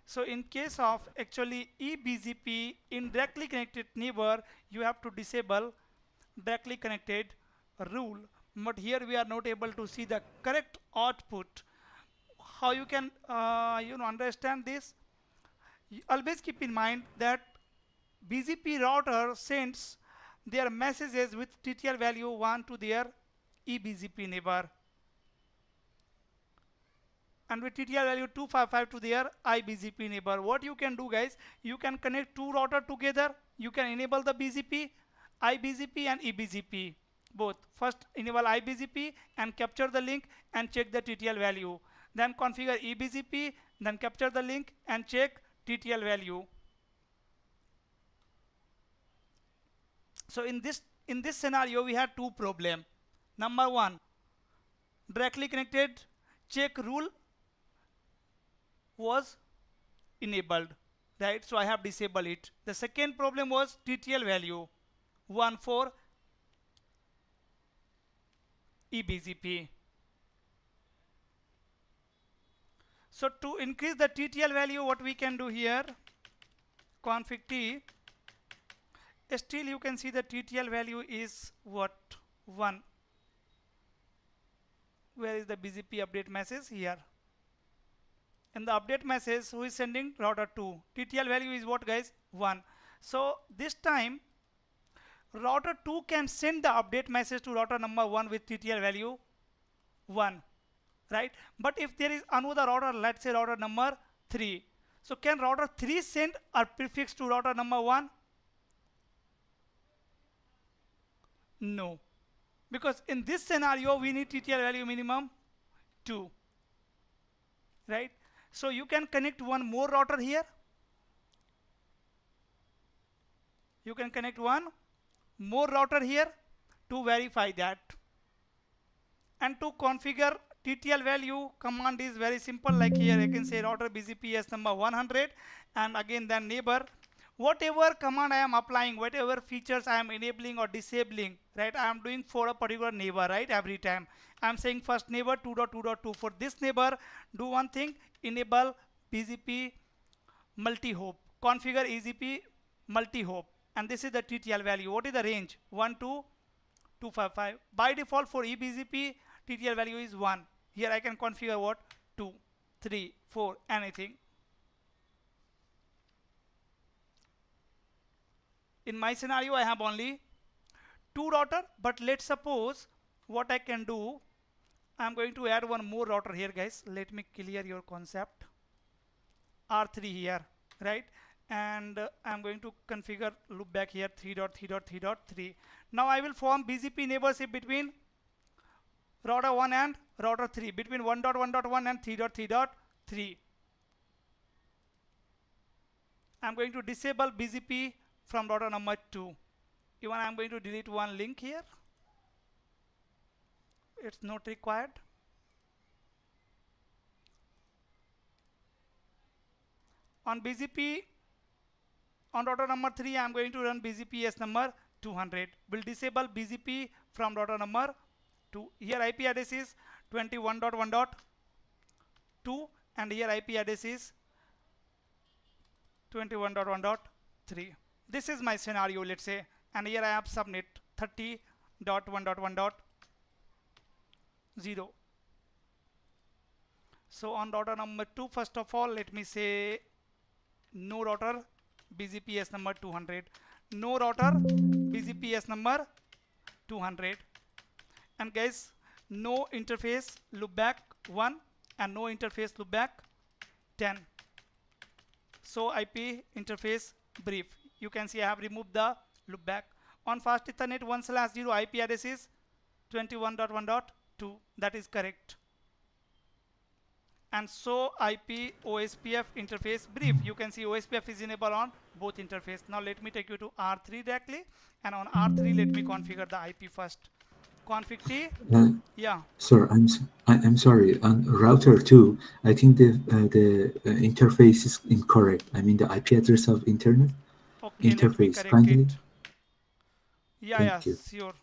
So in case of actually EBGP indirectly connected neighbor, you have to disable directly connected rule. But here we are not able to see the correct output. How you can understand this? Always keep in mind that BGP router sends their messages with TTL value 1 to their EBGP neighbor and with TTL value 255 to their IBGP neighbor. What you can do guys, you can connect two router together. You can enable the BGP, IBGP and EBGP both. First enable IBGP and capture the link and check the TTL value. Then configure EBGP, then capture the link and check TTL value. So in this scenario we had two problems. Number one, directly connected check rule was enabled, right? So I have disabled it. The second problem was TTL value 1 for EBGP. So to increase the TTL value, what we can do here, config T, still you can see the TTL value is what? 1. Where is the BGP update message? Here. In the update message, who is sending? Router 2. TTL value is what guys? 1. So this time router 2 can send the update message to router number 1 with TTL value 1, right? But if there is another router, let's say router number 3, so can router 3 send a prefix to router number 1? No, because in this scenario we need TTL value minimum 2, right? So you can connect one more router here. You can connect one more router here to verify that. And to configure TTL value, command is very simple. Like here I can say router BGP as number 100 and again then neighbor whatever command I am applying, whatever features I am enabling or disabling, right, I am doing for a particular neighbor, right? Every time I am saying first neighbor 2.2.2, for this neighbor do one thing, enable BGP multi-hop, configure EGP multi-hop, and this is the TTL value. What is the range? 1 to 255. By default for EBGP TTL value is 1. Here I can configure what? 2, 3, 4, anything. In my scenario I have only 2 router, but let's suppose what I can do, I'm going to add one more router here, guys. Let me clear your concept. R3 here, right? And I'm going to configure loopback here 3.3.3.3. Now I will form BGP neighborship between router 1 and router 3, between 1.1.1 and 3.3.3. I'm going to disable BGP from router number 2. Even I'm going to delete one link here. It's not required. On BGP, on router number 3, I'm going to run BGPS number 200. Will disable BGP from router number 2. Here IP address is 21.1.2 and here IP address is 21.1.3. This is my scenario, let's say, and here I have subnet 30.1.1.0. So on router number 2, first of all, let me say no router BGPS number 200, no router BGPS number 200, and guys, no interface loopback 1 and no interface loopback 10. So IP interface brief. You can see I have removed the loopback. On fast Ethernet 1/0 IP address is 21.1.2. That is correct. And so IP OSPF interface brief. You can see OSPF is enabled on both interface. Now let me take you to R3 directly, and on R3 let me configure the IP first. Config T. Yeah. Sir, I'm sorry. On router 2, I think the interface is incorrect. I mean the IP address of internet Okay, interface. let me correct Kindly. it. Yeah, Thank you. sure.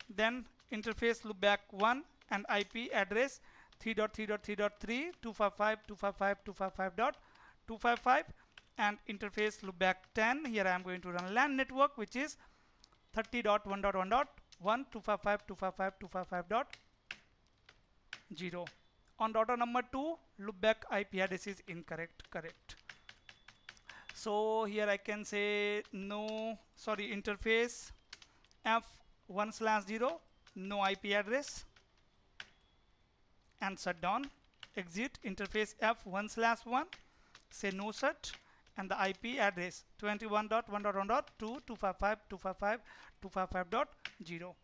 Then interface loopback 1 and IP address 3.3.3.3 255.255.255.255 and interface loopback 10. Here I am going to run LAN network, which is 30.1.1.1 255.255.255.0. On router number 2, loopback IP address is incorrect. Correct. So here I can say no, sorry, interface F1/0, no IP address, and shut down. Exit interface F1/1, say no shut, and the IP address 21.1.1.2 255.255.255.0.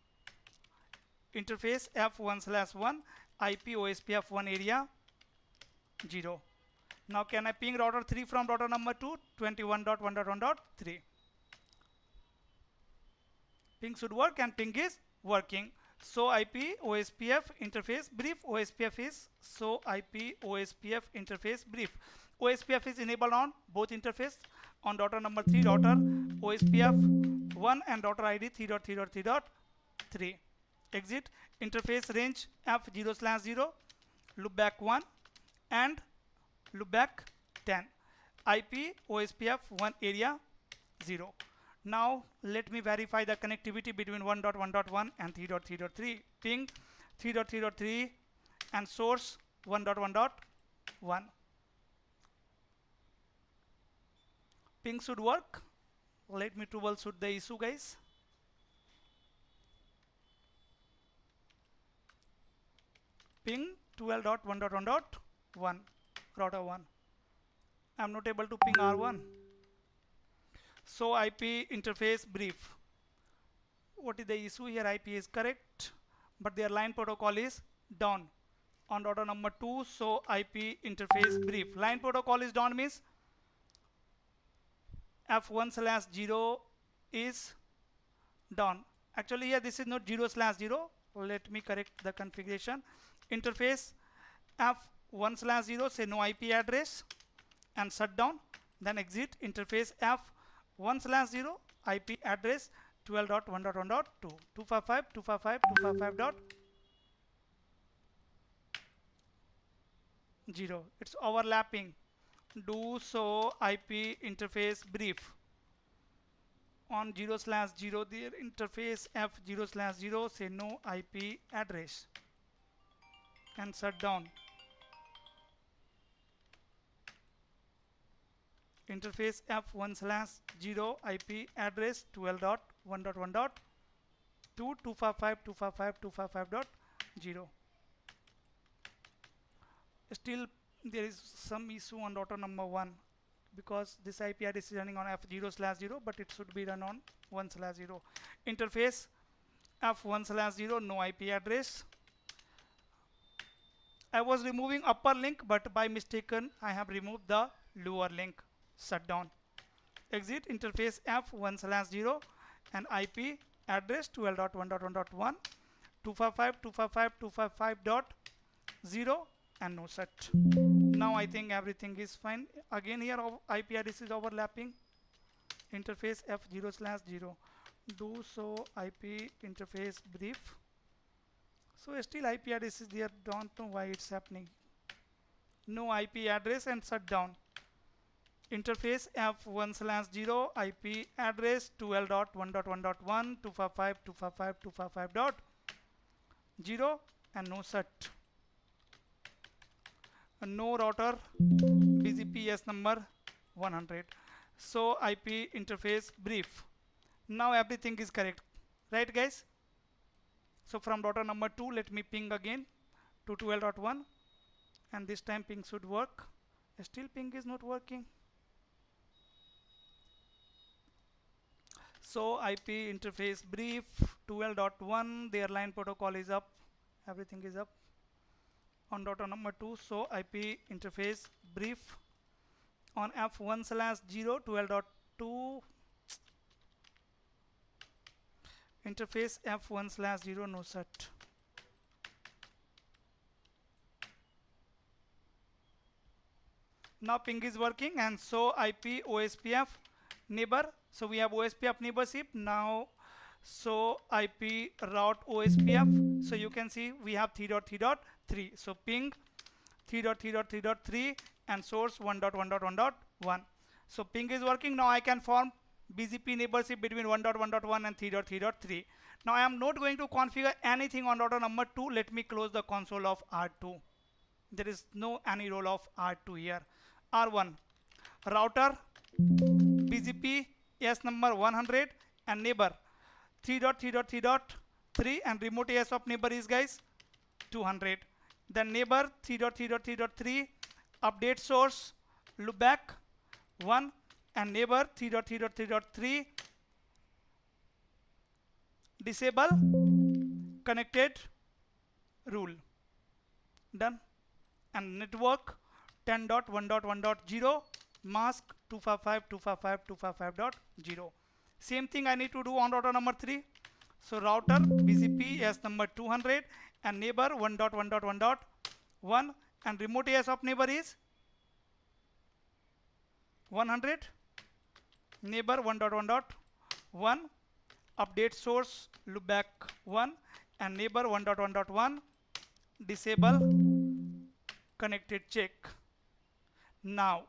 Interface F1/1 IP OSPF 1 area 0. Now can I ping router 3 from router number 2 21.1.1.3? Ping should work, and ping is working. So IP OSPF interface brief. OSPF is so IP OSPF interface brief. OSPF is enabled on both interface. On router number 3, router OSPF 1 and router ID 3.3.3.3. Exit interface range F0/0 loopback 1 and loopback 10. IP OSPF 1 area 0. Now let me verify the connectivity between 1.1.1 and 3.3.3. Ping 3.3.3 and source 1.1.1. Ping should work. Let me troubleshoot the issue, guys. Ping 12.1.1.1 router 1. I am not able to ping R1. So IP interface brief. What is the issue here? IP is correct, but their line protocol is down. On router number 2, so IP interface brief. Line protocol is down means F1/0 is down. Actually here this is not 0/0. Let me correct the configuration. Interface F1/0, say no IP address, and shut down. Then exit interface F1/0 IP address 12.1.1.2 255.255.255.0. It's overlapping. Do so IP interface brief on 0/0 their interface F0/0 say no IP address and shut down. Interface F1/0 IP address 12.1.1.2 255.255.255.0. Still there is some issue on router number 1 because this IP address is running on F0/0 but it should be run on 1/0. Interface F1/0 no IP address. I was removing upper link but by mistaken I have removed the lower link. Shut down. Exit interface F1/0 and IP address 12.1.1.1 255.255.255.0 and no shut. Now I think everything is fine. Again here IP address is overlapping. Interface F0/0 do so IP interface brief. So still IP address is there, don't know why it's happening. No IP address and shut down. Interface F1/0 IP address 12.1.1.1 255.255.255.0 and no shut. No router BGP number 100. So IP interface brief. Now everything is correct, right guys? So from router number 2 let me ping again to 12.1 and this time ping should work. Still ping is not working. So IP interface brief 12.1 their line protocol is up, everything is up on router number 2. So IP interface brief on F1/0 12.2 interface F1/0 no shut. Now ping is working and so IP OSPF neighbor. So we have OSPF neighborship now. So IP route OSPF. So you can see we have 3.3.3. So ping 3.3.3.3 and source 1.1.1.1. So ping is working. Now I can form BGP neighborship between 1.1.1 and 3.3.3. Now I am not going to configure anything on router number 2. Let me close the console of R2. There is no any role of R2 here. R1 router BGP S number 100 and neighbor 3.3.3.3 and remote AS of neighbor is guys 200. Then neighbor 3.3.3.3 update source loopback 1 and neighbor 3.3.3.3 disable connected rule. Done. And network 10.1.1.0 mask 255.255.255.0. Same thing I need to do on router number 3. So router BGP S number 200 and neighbor 1.1.1.1 and remote AS of neighbor is 100 neighbor 1.1.1 update source loopback 1 and neighbor 1.1.1 disable connected check. Now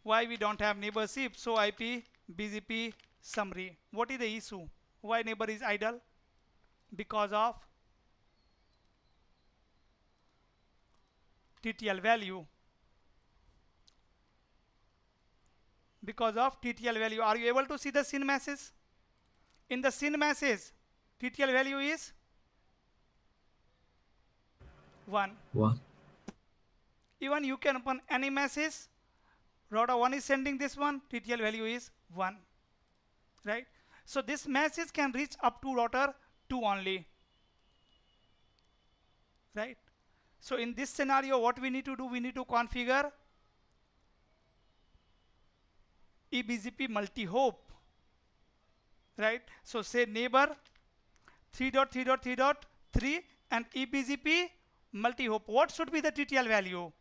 why we don't have neighborship? So IP BGP summary. What is the issue? Why neighbor is idle? Because of TTL value. Because of TTL value. Are you able to see the SYN message? In the SYN message, TTL value is 1. Even you can open any message. Router 1 is sending this one. TTL value is 1. Right? So this message can reach up to router 2 only. Right? So in this scenario, what we need to do? We need to configure EBGP Multihop. Right? So say neighbor 3.3.3.3 and EBGP Multihop. What should be the TTL value?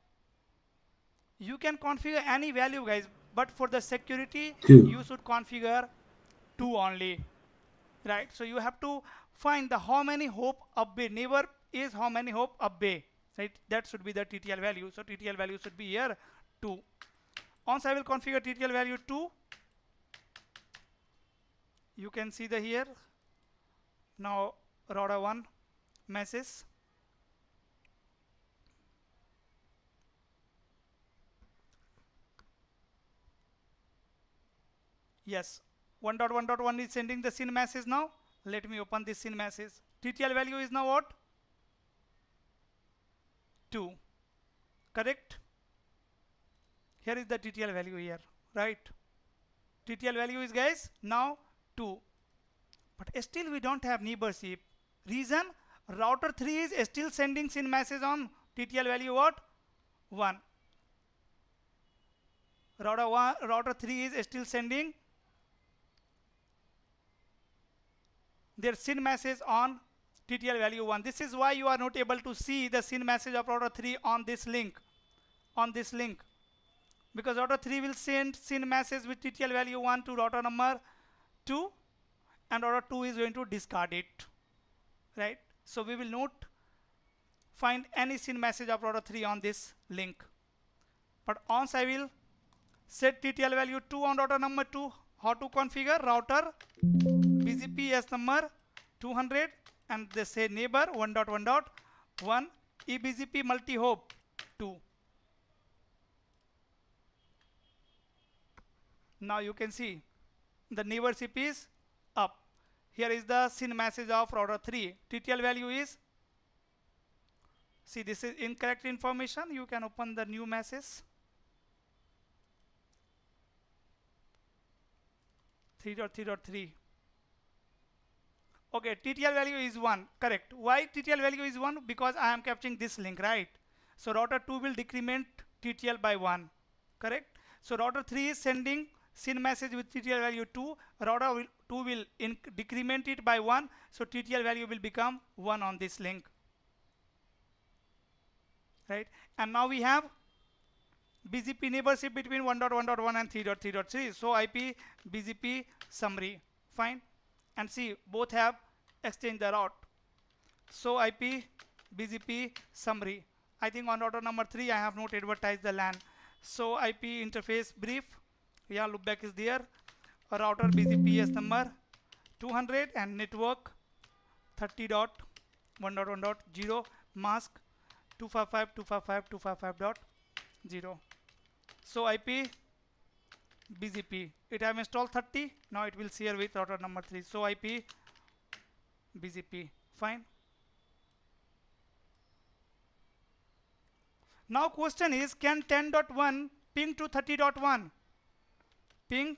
You can configure any value, guys. but for the security 2. you should configure 2 only, right? So you have to find the how many hop away, neighbor is how many hop away, right? That should be the TTL value. So TTL value should be here 2. Once I will configure TTL value 2, you can see the here now router 1 message. Yes, 1.1.1 is sending the SYN message now. Let me open this SYN message. TTL value is now what? 2. Correct? Here is the TTL value here, right? TTL value is, guys, now 2. But still we don't have neighborship. Reason? Router 3 is still sending SYN message on TTL value what? 1. Router 3 is still sending their SYN message on TTL value 1. This is why you are not able to see the SYN message of router 3 on this link. Because router 3 will send SYN message with TTL value 1 to router number 2, and router 2 is going to discard it, right? So we will not find any SYN message of router 3 on this link. But once I will set TTL value 2 on router number 2, how to configure? Router BGP as number 200 and they say neighbor 1.1.1 EBGP Multihop 2. Now you can see the neighborship is up. Here is the SYN message of router 3. TTL value is, see, this is incorrect information. You can open the new message. 3.3.3. Okay, TTL value is 1. Correct. Why TTL value is 1? Because I am capturing this link, right? So router 2 will decrement TTL by 1. Correct. So router 3 is sending SYN message with TTL value 2. Router 2 will decrement it by 1. So TTL value will become 1 on this link. Right. And now we have BGP neighborship between 1.1.1 and 3.3.3. So IP BGP summary. Fine. And see, both have exchanged the route. So IP BGP summary. I think on router number 3 I have not advertised the LAN. So IP interface brief. Yeah, loopback is there. A router BGP number 200 and network 30.1.1.0 mask 255.255.255.0. So IP BGP. It have installed 30. Now it will share with router number 3. So IP BGP. Fine. Now question is, can 10.1 ping to 30.1? Ping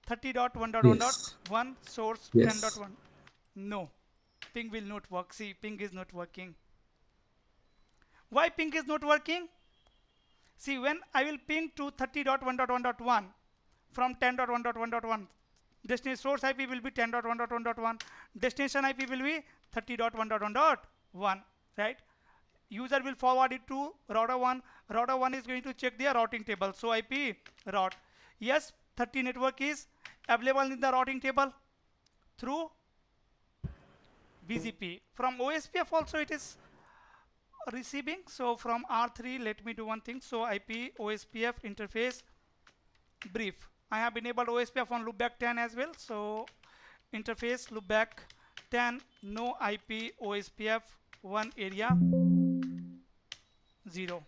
30.1.1.1 source 10.1. No. Ping will not work. See, ping is not working. Why ping is not working? See, when I will ping to 30.1.1.1 from 10.1.1.1, destination source IP will be 10.1.1.1, destination IP will be 30.1.1.1, right? User will forward it to router 1. Router 1 is going to check their routing table. So IP route. Yes, 30 network is available in the routing table through BGP. From OSPF also it is receiving. So from R3, let me do one thing. So IP OSPF interface brief. I have enabled OSPF on loopback 10 as well. So interface loopback 10, no IP OSPF 1 area 0.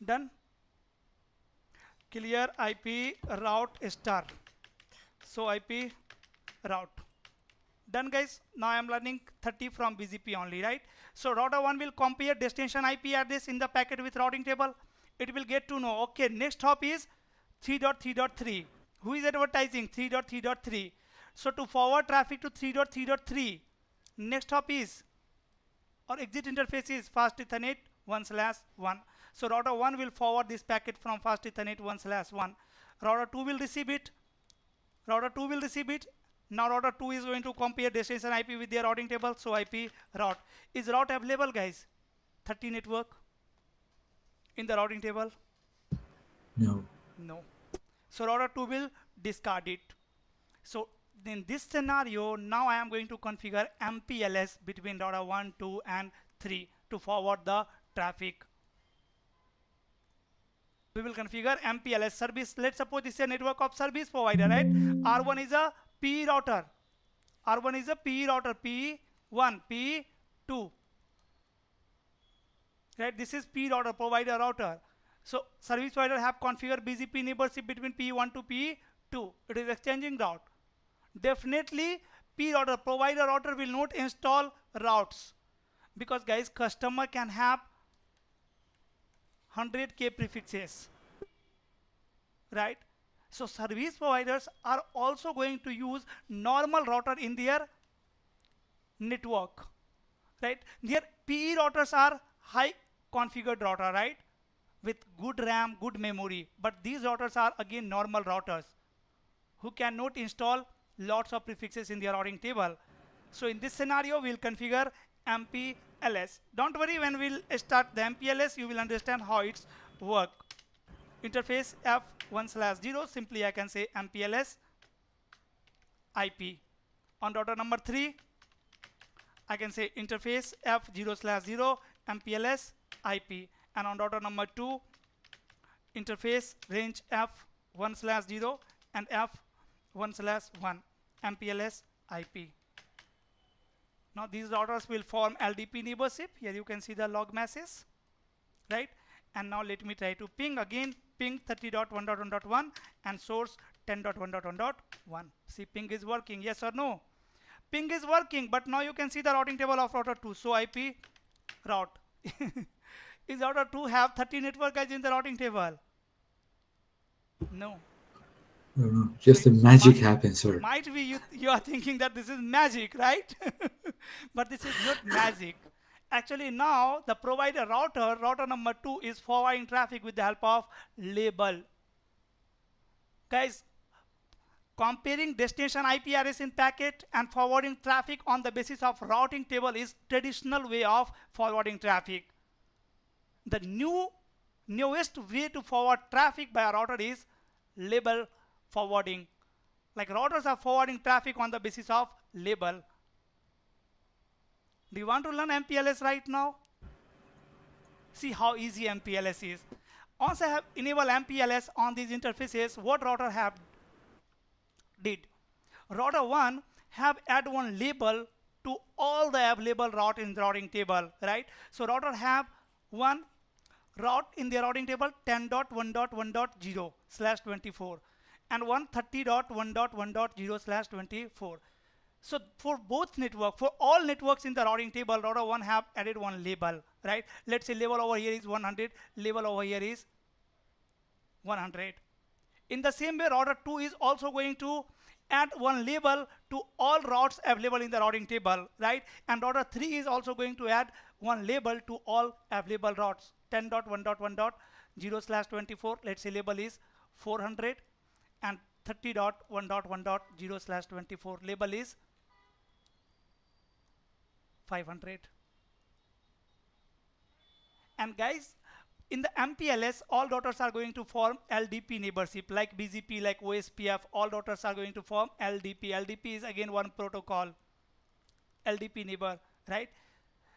Done. Clear IP route star. So IP route. Done, guys. Now I am learning 30 from BGP only, right? So router 1 will compare destination IP address in the packet with routing table. It will get to know, okay, next hop is 3.3.3. Who is advertising 3.3.3? So to forward traffic to 3.3.3, next hop is, or exit interface is fast Ethernet 1/1. So router 1 will forward this packet from fast Ethernet 1/1. Router 2 will receive it. Router 2 will receive it. Now router 2 is going to compare destination IP with their routing table. So IP route. Is route available, guys? 30 network. in the routing table? No. No. So router 2 will discard it. So in this scenario, now I am going to configure MPLS between router 1, 2 and 3 to forward the traffic. We will configure MPLS service. Let's suppose this is a network of service provider, right? R1 is a PE router. R1 is a PE router, PE1, PE2. Right? This is PE router, provider router. So service provider have configured BGP neighborship between PE1 to PE2. It is exchanging route. Definitely PE router, provider router will not install routes, because guys, customer can have 100k prefixes, right? So service providers are also going to use normal router in their network, right? Their PE routers are high configured router, right, with good RAM, good memory, but these routers are again normal routers who cannot install lots of prefixes in their routing table. So in this scenario, we'll configure MPLS. Don't worry, when we'll start the MPLS, you will understand how it's work. Interface F1/0, simply I can say MPLS IP. On router number 3, I can say interface F0/0 MPLS IP. And on router number 2, interface range F1/0 and F1/1 MPLS IP. Now these routers will form LDP neighborship. Here you can see the log messages, right? And now let me try to ping again. Ping 30.1.1.1 and source 10.1.1.1. See, ping is working, yes or no? Ping is working, but now you can see the routing table of router 2. So IP route. Is router 2 have 30 network guys in the routing table? No. No. Just So the magic happens, sir. might be you are thinking that this is magic, right? But this is not magic. Actually, now the provider router number 2 is forwarding traffic with the help of label. Guys, comparing destination IP address in packet and forwarding traffic on the basis of routing table is traditional way of forwarding traffic. The newest way to forward traffic by a router is label forwarding. Like routers are forwarding traffic on the basis of label. Do you want to learn MPLS right now? See how easy MPLS is. Once I have enabled MPLS on these interfaces, what router have did? Router 1 have add one label to all the available route in the routing table, right? So router have one route in the routing table 10.1.1.0/24 and 130.1.1.0/24. So for both network, for all networks in the routing table, router 1 have added one label, right? Let's say label over here is 100, label over here is 100. In the same way, router 2 is also going to add one label to all routes available in the routing table, right? And router 3 is also going to add one label to all available routes 10.1.1.0/24. Let's say label is 400 and 30.1.1.0/24 label is 500. And guys, in the MPLS, all routers are going to form LDP neighborship, like BGP, like OSPF. All routers are going to form LDP. LDP is again one protocol, LDP neighbor, right?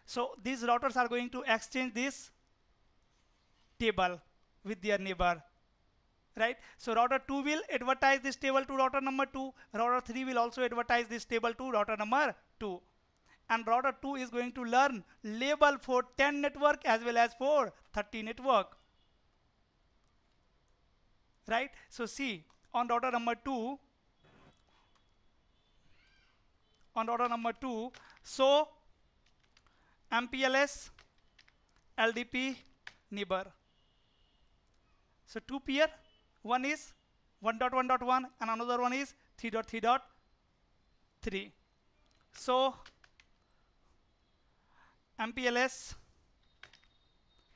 So these routers are going to exchange this table with their neighbor, right? So router 2 will advertise this table to router number 2. Router 3 will also advertise this table to router number 2. And router 2 is going to learn label for 10 network as well as for 30 network, right? So see, on router number 2, so MPLS LDP neighbor. So two peer, one is 1.1.1 and another one is 3.3.3. So MPLS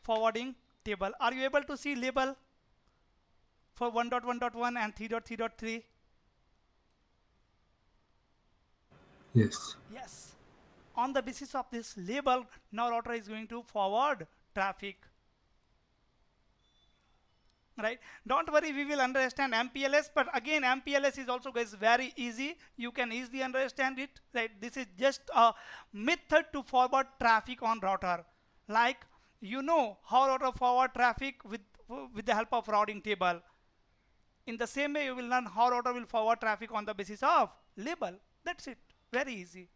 forwarding table. Are you able to see label for 1.1.1 and 3.3.3? Yes. Yes. On the basis of this label, now router is going to forward traffic. right? Don't worry, we will understand MPLS, but again MPLS is also, guys, very easy. You can easily understand it, right? This is just a method to forward traffic on router. Like, you know how router forward traffic with the help of routing table. In the same way, you will learn how router will forward traffic on the basis of label. That's it. Very easy.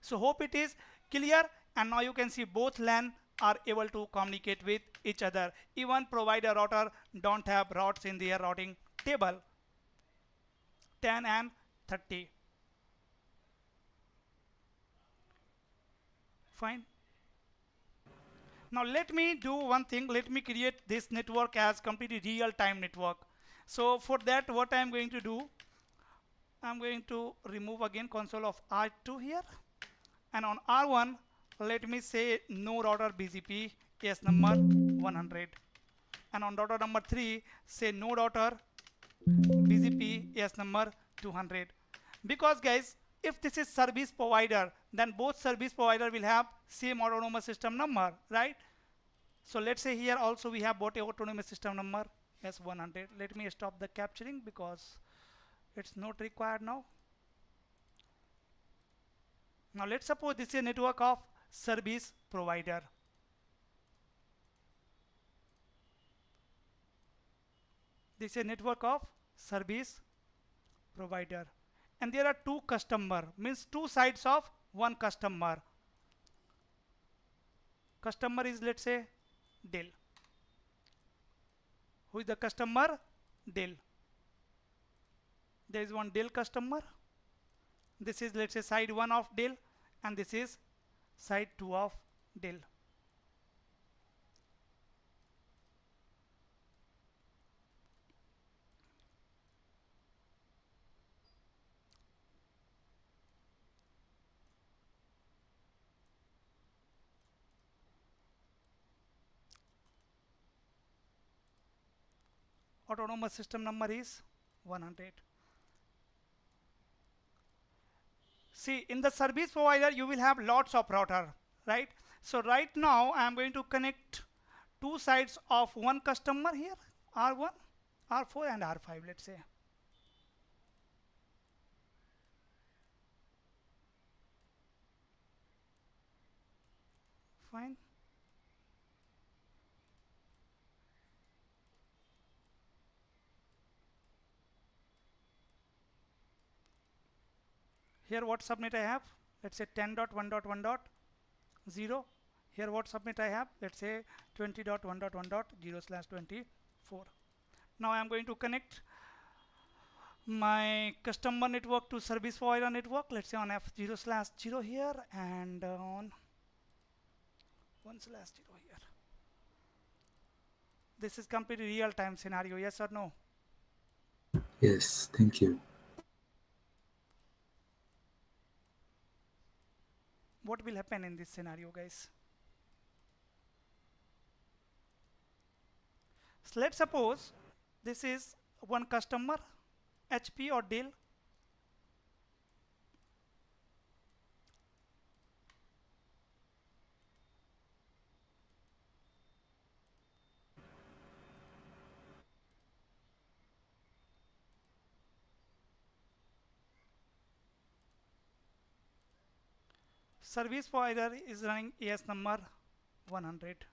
So hope it is clear, and now you can see both LAN are able to communicate with each other. Even provider router don't have routes in their routing table. 10 and 30. Fine. Now let me do one thing. Let me create this network as completely real-time network. So for that, what I'm going to do, I'm going to remove again console of R2 here, and on R1 let me say no router BGP yes number 100, and on router number 3 say no router BGP yes number 200. Because guys, if this is service provider, then both service provider will have same autonomous system number, right? So let's say here also we have both autonomous system number S100. Let me stop the capturing because it's not required now. Now let's suppose this is a network of service provider. This is a network of service provider. And there are two customer, means two sides of one customer. Customer is, let's say, Dell. Who is the customer? Dell. There is one Dell customer. This is, let's say, side 1 of Dell, and this is side 2 of Dell. Autonomous system number is 100. See, in the service provider you will have lots of router, right? So right now I am going to connect two sides of one customer here, R1, R4 and R5, let's say. Fine. Here what subnet I have? Let's say 10.1.1.0. Here what subnet I have? Let's say 20.1.1.0/24. Now I am going to connect my customer network to service provider network. Let's say on F0/0 here and on 1/0 here. This is completely real-time scenario. Yes or no? Yes, thank you. What will happen in this scenario, guys? So let's suppose this is one customer, HP or Dell. Service provider is running AS number 100.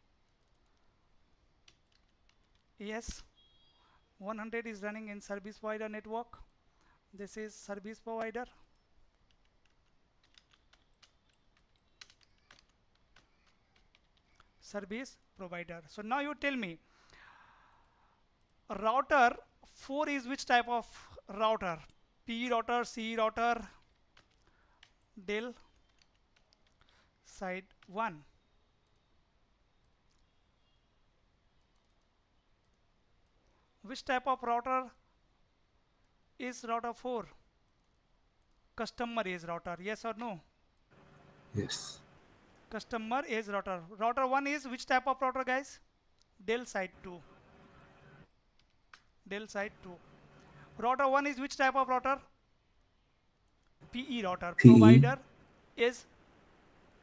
AS 100 is running in service provider network. This is service provider. Service provider. So now you tell me, router 4 is which type of router? P router, C router, Dell side 1. Which type of router is router 4? Customer is router. Yes or no? Yes. Customer is router. Router 1 is which type of router, guys? Dell side 2. Dell side 2. Router 1 is which type of router? PE router. PE. Provider is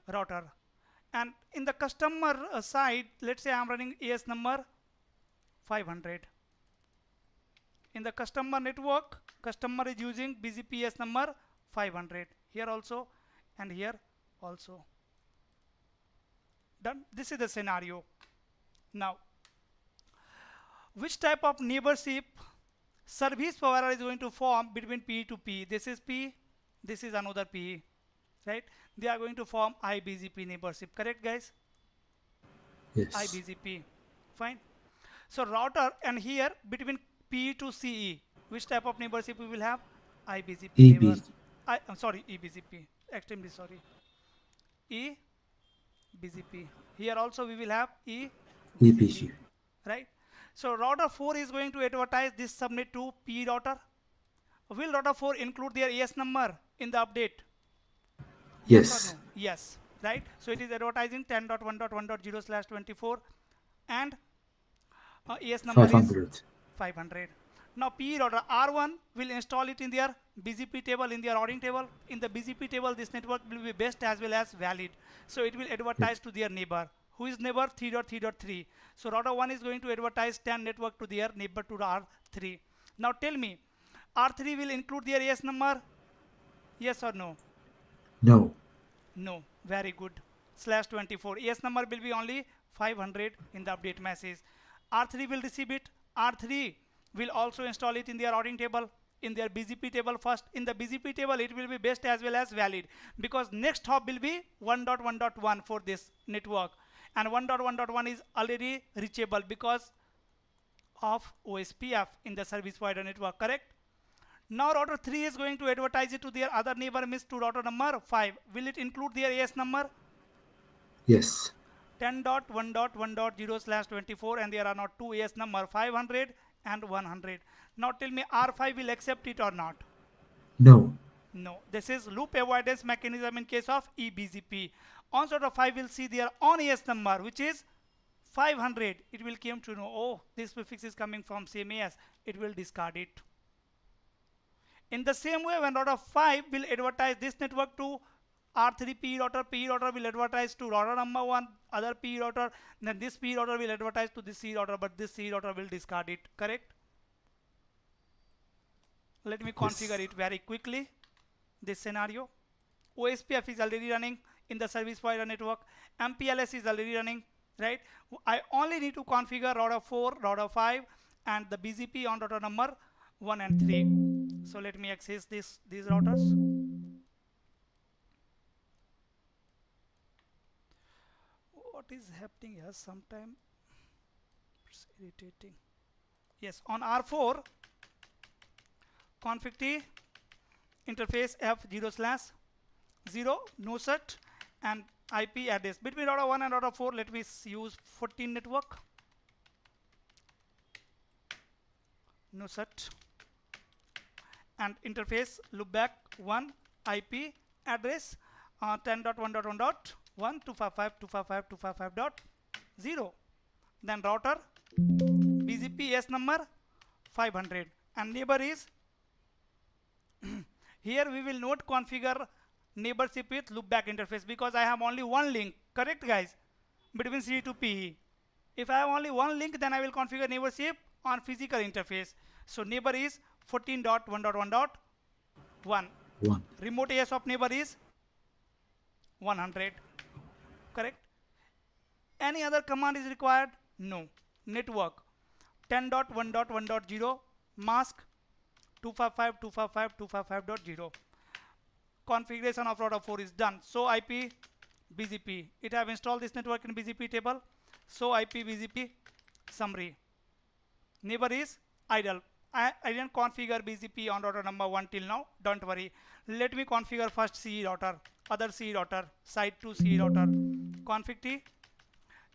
router. And in the customer side, let's say I'm running AS number 500. In the customer network, customer is using BGPS number 500. Here also and here also. Done. This is the scenario. Now, which type of neighborship service provider is going to form between P to P? This is P, this is another P, right? They are going to form IBGP neighborship, correct guys? Yes. IBGP, fine. So router, and here between P to CE, which type of neighborship we will have? IBGP neighbor. EB, I'm sorry, EBGP, extremely sorry. EBGP. Here also we will have EBGP, EBG. right? So router 4 is going to advertise this subnet to P router. Will router 4 include their AS number in the update? Yes. Or no? Yes, right? So it is advertising 10.1.1.0/24 and AS number is 500. 500. Now P router R1 will install it in their BGP table, in their routing table. In the BGP table, this network will be best as well as valid. So it will advertise to their neighbor. Who is neighbor? 3.3.3. So router 1 is going to advertise 10 network to their neighbor to R3. Now tell me, R3 will include their AS number? Yes or no? No. No. Very good. /24. AS number will be only 500 in the update message. R3 will receive it. R3 will also install it in their routing table, in their BGP table first. In the BGP table, it will be best as well as valid, because next hop will be 1.1.1 for this network, and 1.1.1 is already reachable because of OSPF in the service provider network, correct? Now router 3 is going to advertise it to their other neighbor, means to router number 5. Will it include their AS number? Yes. 10.1.1.0/24, and there are not two AS number, 500 and 100. Now tell me, R5 will accept it or not? No. No. This is loop avoidance mechanism in case of EBGP. On router 5 will see their own AS number, which is 500. It will come to know, oh, this prefix is coming from same AS. It will discard it. In the same way, when router 5 will advertise this network to R3 P router will advertise to router number 1, other P router, then this P router will advertise to this C router, but this C router will discard it, correct? Let me configure it very quickly. This scenario, OSPF is already running in the service provider network, MPLS is already running, right? I only need to configure router 4, router 5, and the BGP on router number 1 and 3. So let me access these routers. What is happening here? Sometime it's irritating. Yes, on R4, config T, interface F0/0, no set, and IP address. Between router 1 and router 4, let me use 14 network. No set. And interface loopback 1, IP address 10.1.1.1.255.255.255.0. Then router BGP S number 500, and neighbor is here we will not configure neighborship with loopback interface because I have only one link, correct guys, between C to P. If I have only one link, then I will configure neighborship on physical interface. So neighbor is 14.1.1.1. Remote AS of neighbor is 100, correct? Any other command is required? No. Network 10.1.1.0 mask 255.255.255.0. Configuration of router 4 is done. So IP BGP. It have installed this network in BGP table. So IP BGP summary. Neighbor is idle. I didn't configure BGP on router number 1 till now. Don't worry. Let me configure first CE router, other CE router, site to CE router. Config T,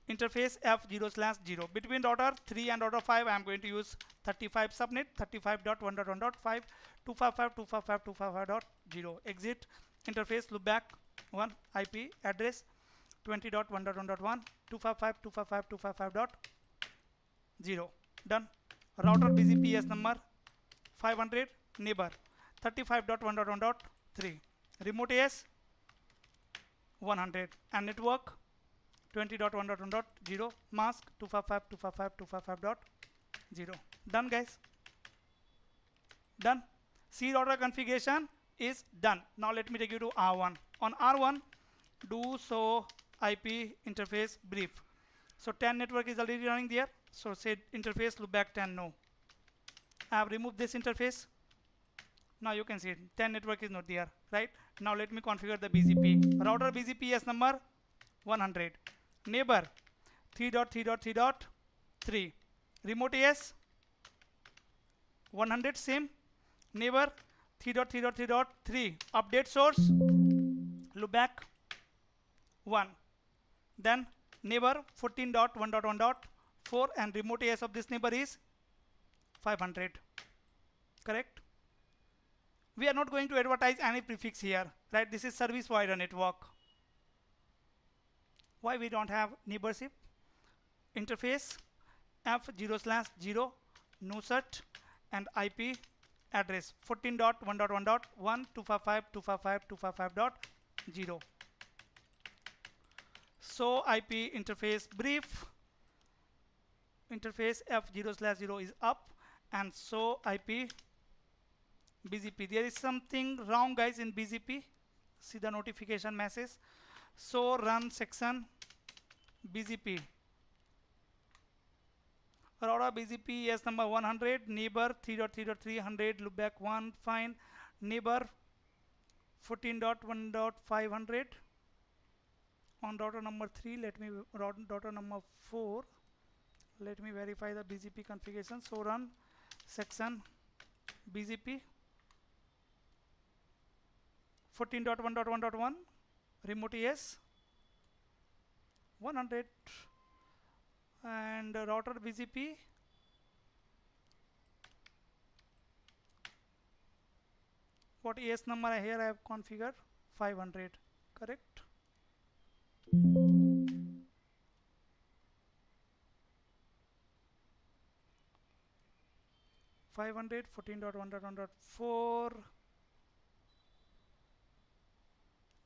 interface F0/0. Between router 3 and router 5, I am going to use 35 subnet, 35.1.1.5, 255.255.255.0. Exit, interface loopback 1, IP address 20.1.1.1, 255.255.255.0. Done. Router BGP number 500, neighbor 35.1.1.3, remote AS 100, and network 20.1.1.0, mask 255.255.255.0. Done guys. Done. C router configuration is done. Now let me take you to R1. On R1, do show IP interface brief. So 10 network is already running there. So say interface loopback 10 no. I have removed this interface. Now you can see it. 10 network is not there, right? Now let me configure the BGP. Router BGP number 100. Neighbor 3.3.3.3. Remote AS 100 same. Neighbor 3.3.3.3. Update source loopback 1. Then neighbor 14.1.1.4 and remote AS of this neighbor is 500. Correct? We are not going to advertise any prefix here, right? This is service provider network. Why we don't have neighborship? Interface F0/0 no cert and IP address 14.1.1.1 255.255.255.0. So IP interface brief. Interface F0/0 is up, and so IP BGP. There is something wrong, guys, in BGP. See the notification message. So run section BGP. Router BGP is number 100. Neighbor 3.3.300 loopback 1 fine. Neighbor 14.1.500. On router number 3, let me router number 4. Let me verify the BGP configuration. So run section BGP 14.1.1.1 remote AS 100 and router BGP what AS number here I have configured 500. Correct? 500 14.1.1.4.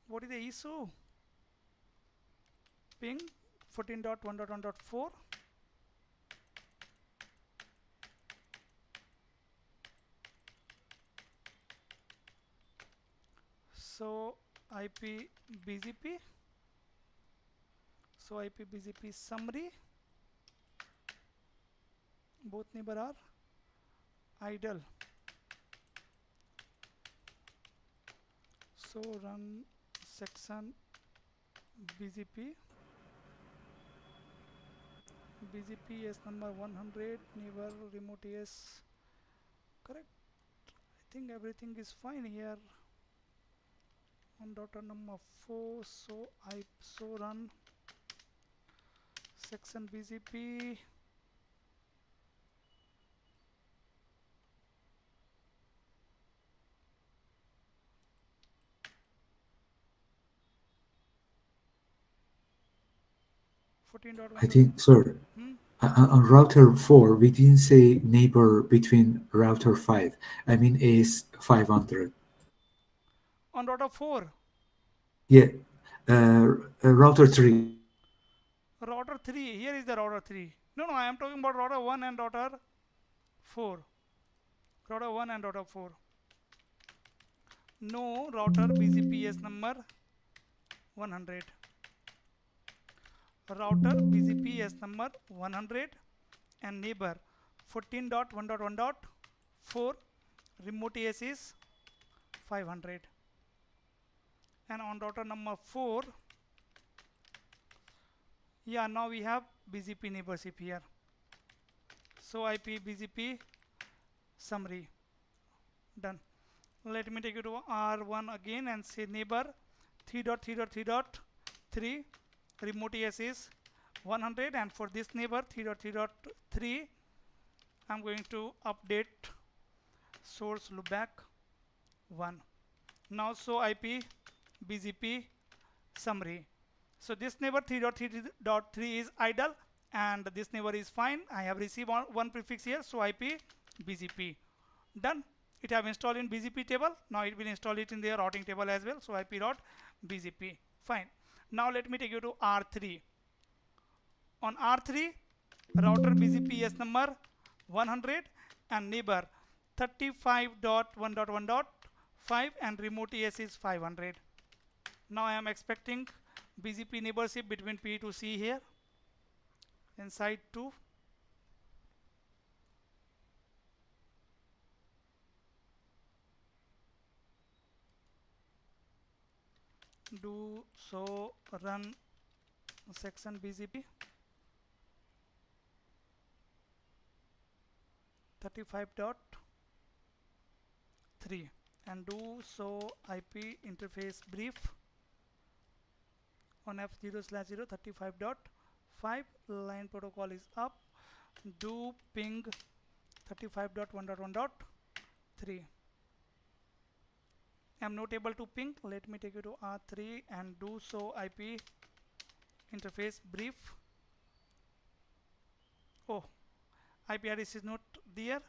What is the issue? Ping 14.1.1.4. So IP BGP. So IP BGP summary. Both neighbor are idle. So run section BGP. BGP is number 100. Neighbor remote AS. Correct. I think everything is fine here. On router number 4. So run section BGP. I think, sir, on router 4, we didn't say neighbor between router 5. I mean AS 500. On router 4. Yeah, router 3. Router 3. Here is the router 3. No, I am talking about router 1 and router 4. Router 1 and router 4. No router BGP is number 100. Router BGP is number 100 and neighbor 14.1.1.4 remote AS is 500. And on router number 4, yeah, now we have BGP neighborship here. So IP BGP summary done. Let me take you to R1 again and say neighbor 3.3.3.3 remote AS is 100, and for this neighbor 3.3.3 I'm going to update source loopback 1. Now so IP BGP summary. So this neighbor 3.3.3 is idle and this neighbor is fine. I have received one prefix here, so IP BGP done. It have installed in BGP table. Now it will install it in their routing table as well. So IP dot BGP fine. Now let me take you to R3. On R3, router BGP is number 100 and neighbor 35.1.1.5 and remote ES is 500. Now I am expecting BGP neighborship between P to C here inside 2. Do so run section BGP 35.3 and do so IP interface brief on F0/0 35.5 line protocol is up. Do ping 35.1.1.3. I'm not able to ping. Let me take you to R3 and do so IP interface brief. Oh, IP address is not there.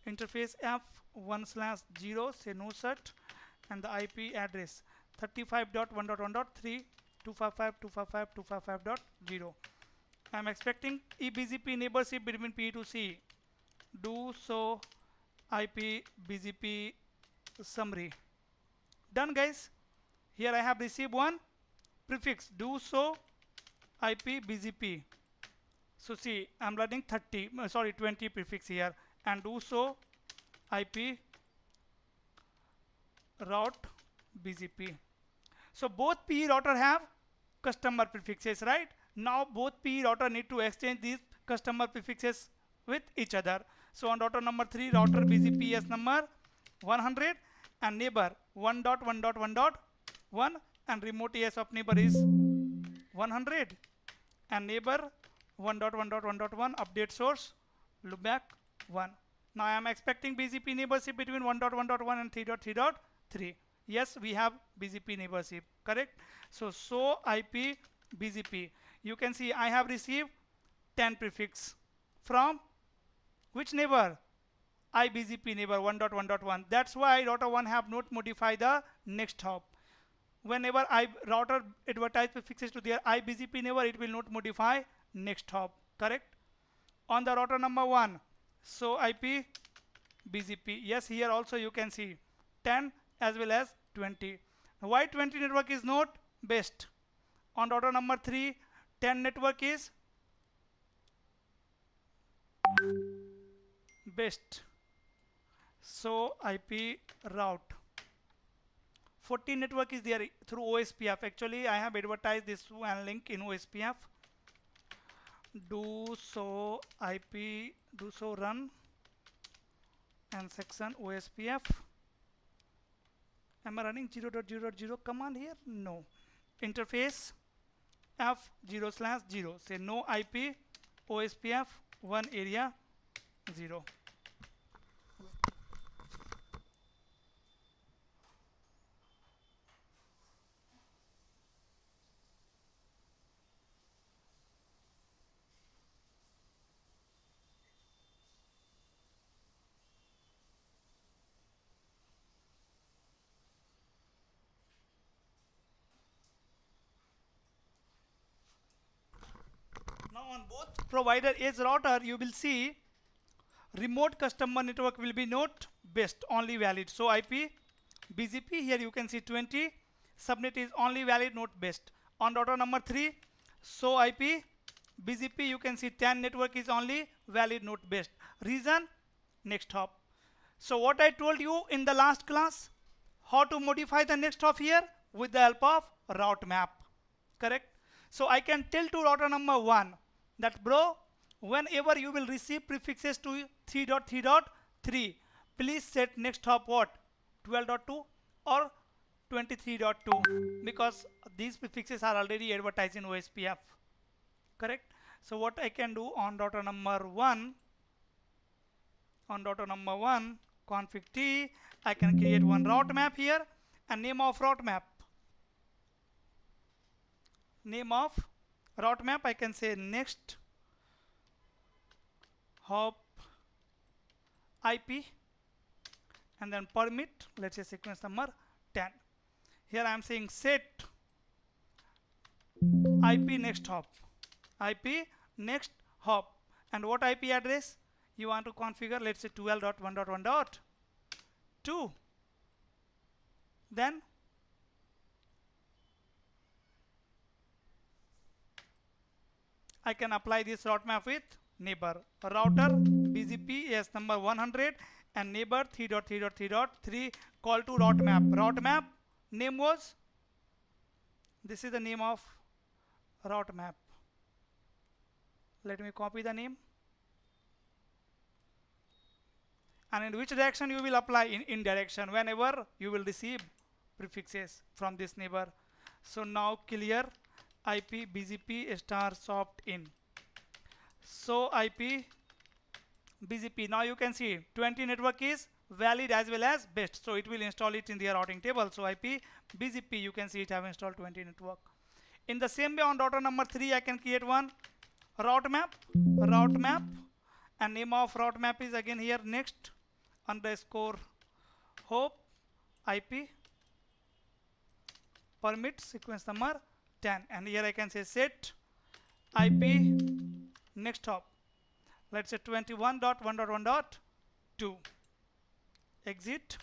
Interface F1/0 say no cert and the IP address 35.1.1.3 255.255.255.0. I'm expecting EBGP neighborship between P to C. Do so IP BGP summary. Done, guys. Here I have received one prefix. Do so IP BGP. So see, I'm running 20 prefix here and do so IP route BGP. So both PE router have customer prefixes, right? Now both PE router need to exchange these customer prefixes with each other. So on router number 3, router BGP is number 100 and neighbor 1.1.1.1 and remote ES of neighbor is 100 and neighbor 1.1.1.1 update source loopback 1. Now I am expecting BGP neighborship between 1.1.1 and 3.3.3. Yes, we have BGP neighborship, correct? So IP BGP. You can see I have received 10 prefix from which neighbor? IBGP neighbor 1.1.1. That's why router 1 have not modified the next hop. Whenever router advertise prefixes to their IBGP neighbor, it will not modify next hop, correct? On the router number 1, so IP BGP. Yes, here also you can see 10 as well as 20. Why 20 network is not best? On router number 3, 10 network is best. So IP route 14 network is there through OSPF. Actually I have advertised this one link in OSPF. Do so IP do so run and section OSPF. Am I running 0.0.0 command here? No. Interface F0/0 say no IP OSPF 1 area 0. Now on both provider edge router you will see remote customer network will be not best, only valid. So IP BGP here you can see 20 subnet is only valid, not best. On router number 3, so IP BGP you can see 10 network is only valid, not best. Reason next hop. So what I told you in the last class, how to modify the next hop here with the help of route map, correct? So I can tell to router number 1 that bro, whenever you will receive prefixes to 3.3.3, please set next hop what? 12.2 or 23.2 because these prefixes are already advertised in OSPF, correct? So what I can do on router number 1, config T, I can create one route map here and name of route map. Name of route map I can say next hop IP and then permit, let's say sequence number 10. Here I am saying set IP next hop, IP next hop, and what IP address? you want to configure, let's say 12.1.1.2. Then I can apply this route map with neighbor. Router BGP is number 100 and neighbor 3.3.3.3 call to route map. Route map name was, this is the name of route map. Let me copy the name. And in which direction you will apply? In direction, whenever you will receive prefixes from this neighbor. So now clear IP BGP star soft in. So IP BGP, now you can see 20 network is valid as well as best, so it will install it in the routing table. So IP BGP, you can see it have installed 20 network. In the same way on router number 3 I can create one route map, and name of route map is again here next underscore hop IP permit sequence number 10, and here I can say set IP next hop, let's say 21.1.1.2 exit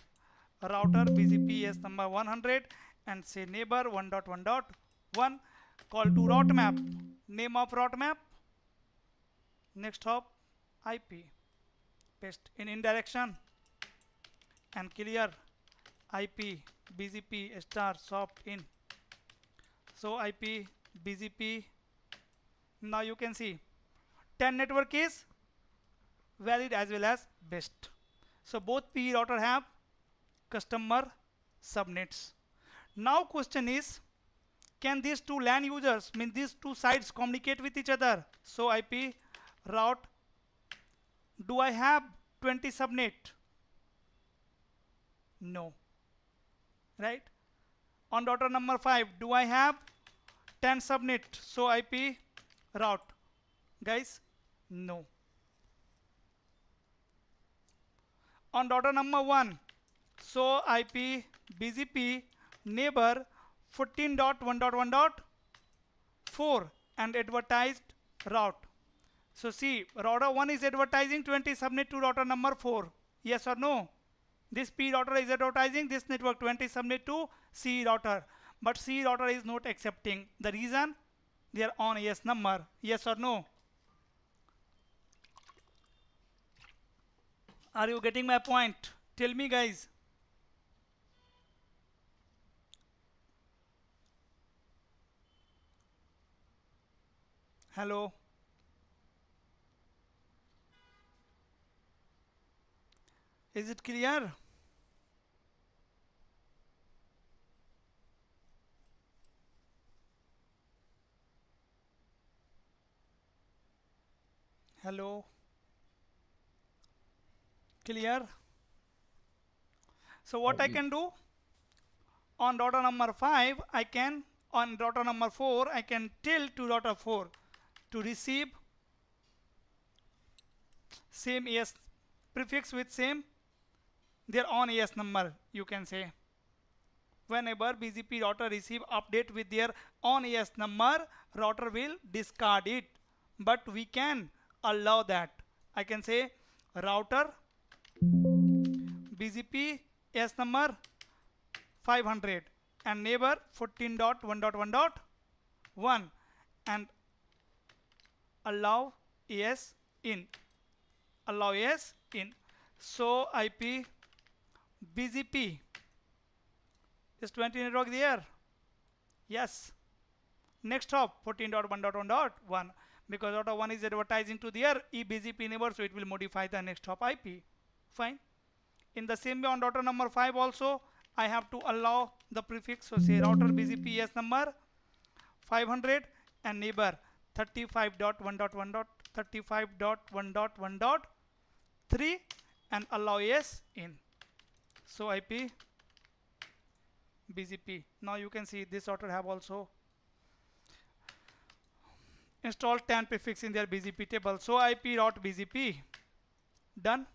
router BGP is number 100 and say neighbor 1.1.1 call to route map, name of route map next hop IP, paste in indirection and clear IP BGP star soft in. So IP BGP, now you can see 10 network is valid as well as best. So both PE router have customer subnets. Now question is, can these two LAN users, mean these two sites, communicate with each other? So IP route, do I have 20 subnet? No. Right? On router number 5, do I have 10 subnet? So IP route, guys, no. On router number 1, so IP BGP neighbor 14.1.1.4 and advertised route. So see, router 1 is advertising 20 subnet to router number 4. Yes or no? This P router is advertising this network 20 subnet to C router, but C router is not accepting. The reason? They are on AS number. Yes or no? Are you getting my point? Tell me, guys. Hello. Is it clear? Hello. Clear? So what I can do? On router number 5, I can, on router number 4, I can tell to router 4 to receive same AS prefix with same their own AS number, you can say. Whenever BGP router receive update with their own AS number, router will discard it. But we can allow that. I can say router BGP AS number 500 and neighbor 14.1.1.1 and allow AS in. Allow AS in. So IP BGP is 20 network there. Yes. Next hop 14.1.1.1 because router 1 is advertising to their EBGP neighbor, so it will modify the next hop IP. Fine. In the same way on router number 5 also I have to allow the prefix. So say router BGP AS number 500 and neighbor 35.1.1.35.1.1.3 and allow AS in. So IP BGP. Now you can see this router have also installed 10 prefix in their BGP table. So IP route BGP done.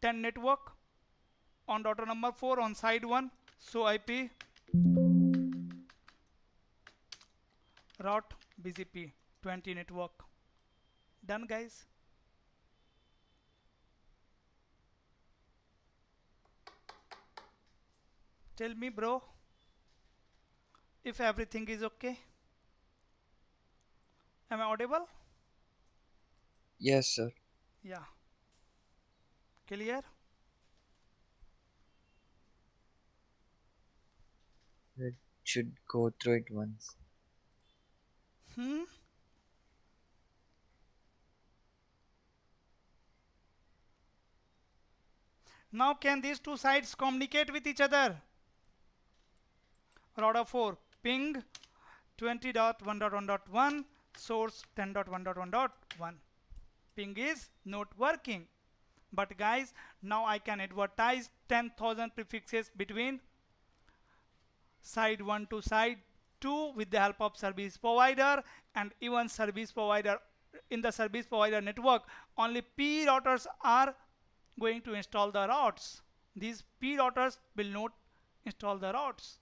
10 network on router number 4 on side 1. So IP route BGP 20 network done, guys. Tell me, bro, if everything is okay. Am I audible? Yes, sir. Yeah. Clear? It should go through it once. Hmm. Now can these two sides communicate with each other? Router 4 ping 20.1.1.1 source 10.1.1.1. Ping is not working. But guys, now I can advertise 10,000 prefixes between side 1 to side 2 with the help of service provider, and even service provider in the service provider network only P routers are going to install the routes. These P routers will not install the routes,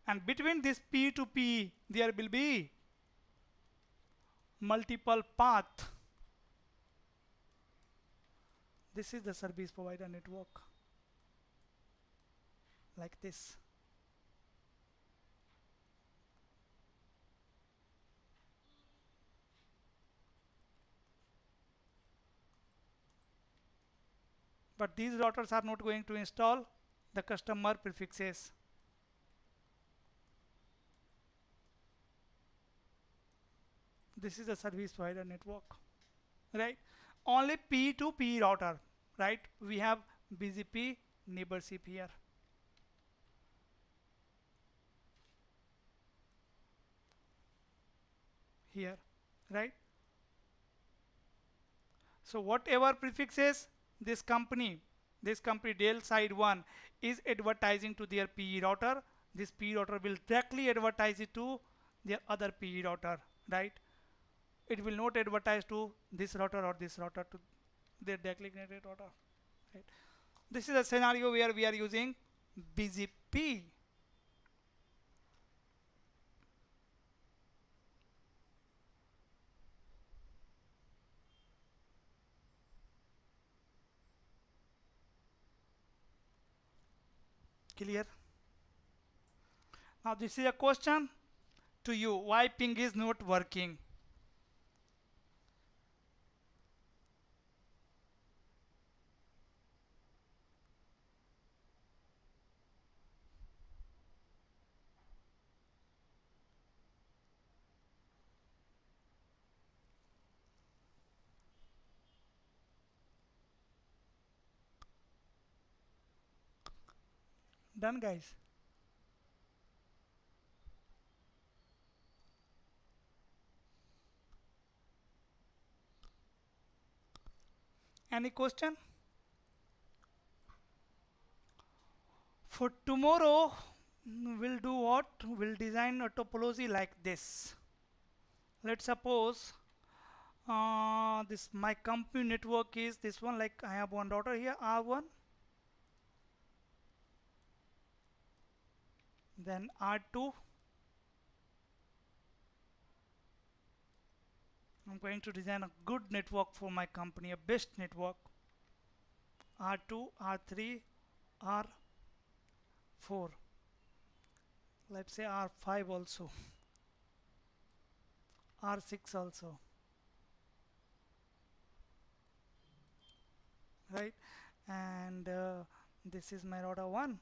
and between this P to P there will be multiple path. This is the service provider network, like this. But these routers are not going to install the customer prefixes. This is a service provider network, right? Only P to P router, right? We have BGP neighborship here, right? So whatever prefixes this company Dell side 1 is advertising to their PE router, this PE router will directly advertise it to their other PE router, right? It will not advertise to this router or this router to their designated router, right? This is a scenario where we are using BGP. Clear? Now this is a question to you. Why ping is not working? Done, guys? Any question? For tomorrow, we'll do what? We'll design a topology like this. Let's suppose this my company network is this one, like I have one router here, R1, then R2. I'm going to design a good network for my company, a best network. R2, R3, R4. Let's say R5 also, R6 also, right? And this is my router 1.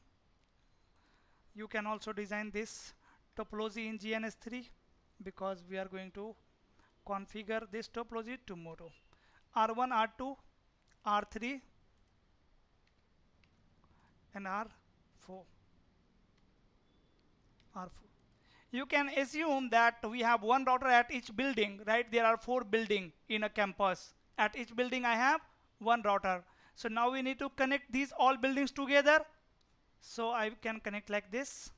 You can also design this topology in GNS3 because we are going to configure this topology tomorrow. R1, R2, R3 and R4. You can assume that we have one router at each building, right? There are 4 buildings in a campus. At each building I have one router. So now we need to connect these all buildings together. So I can connect like this.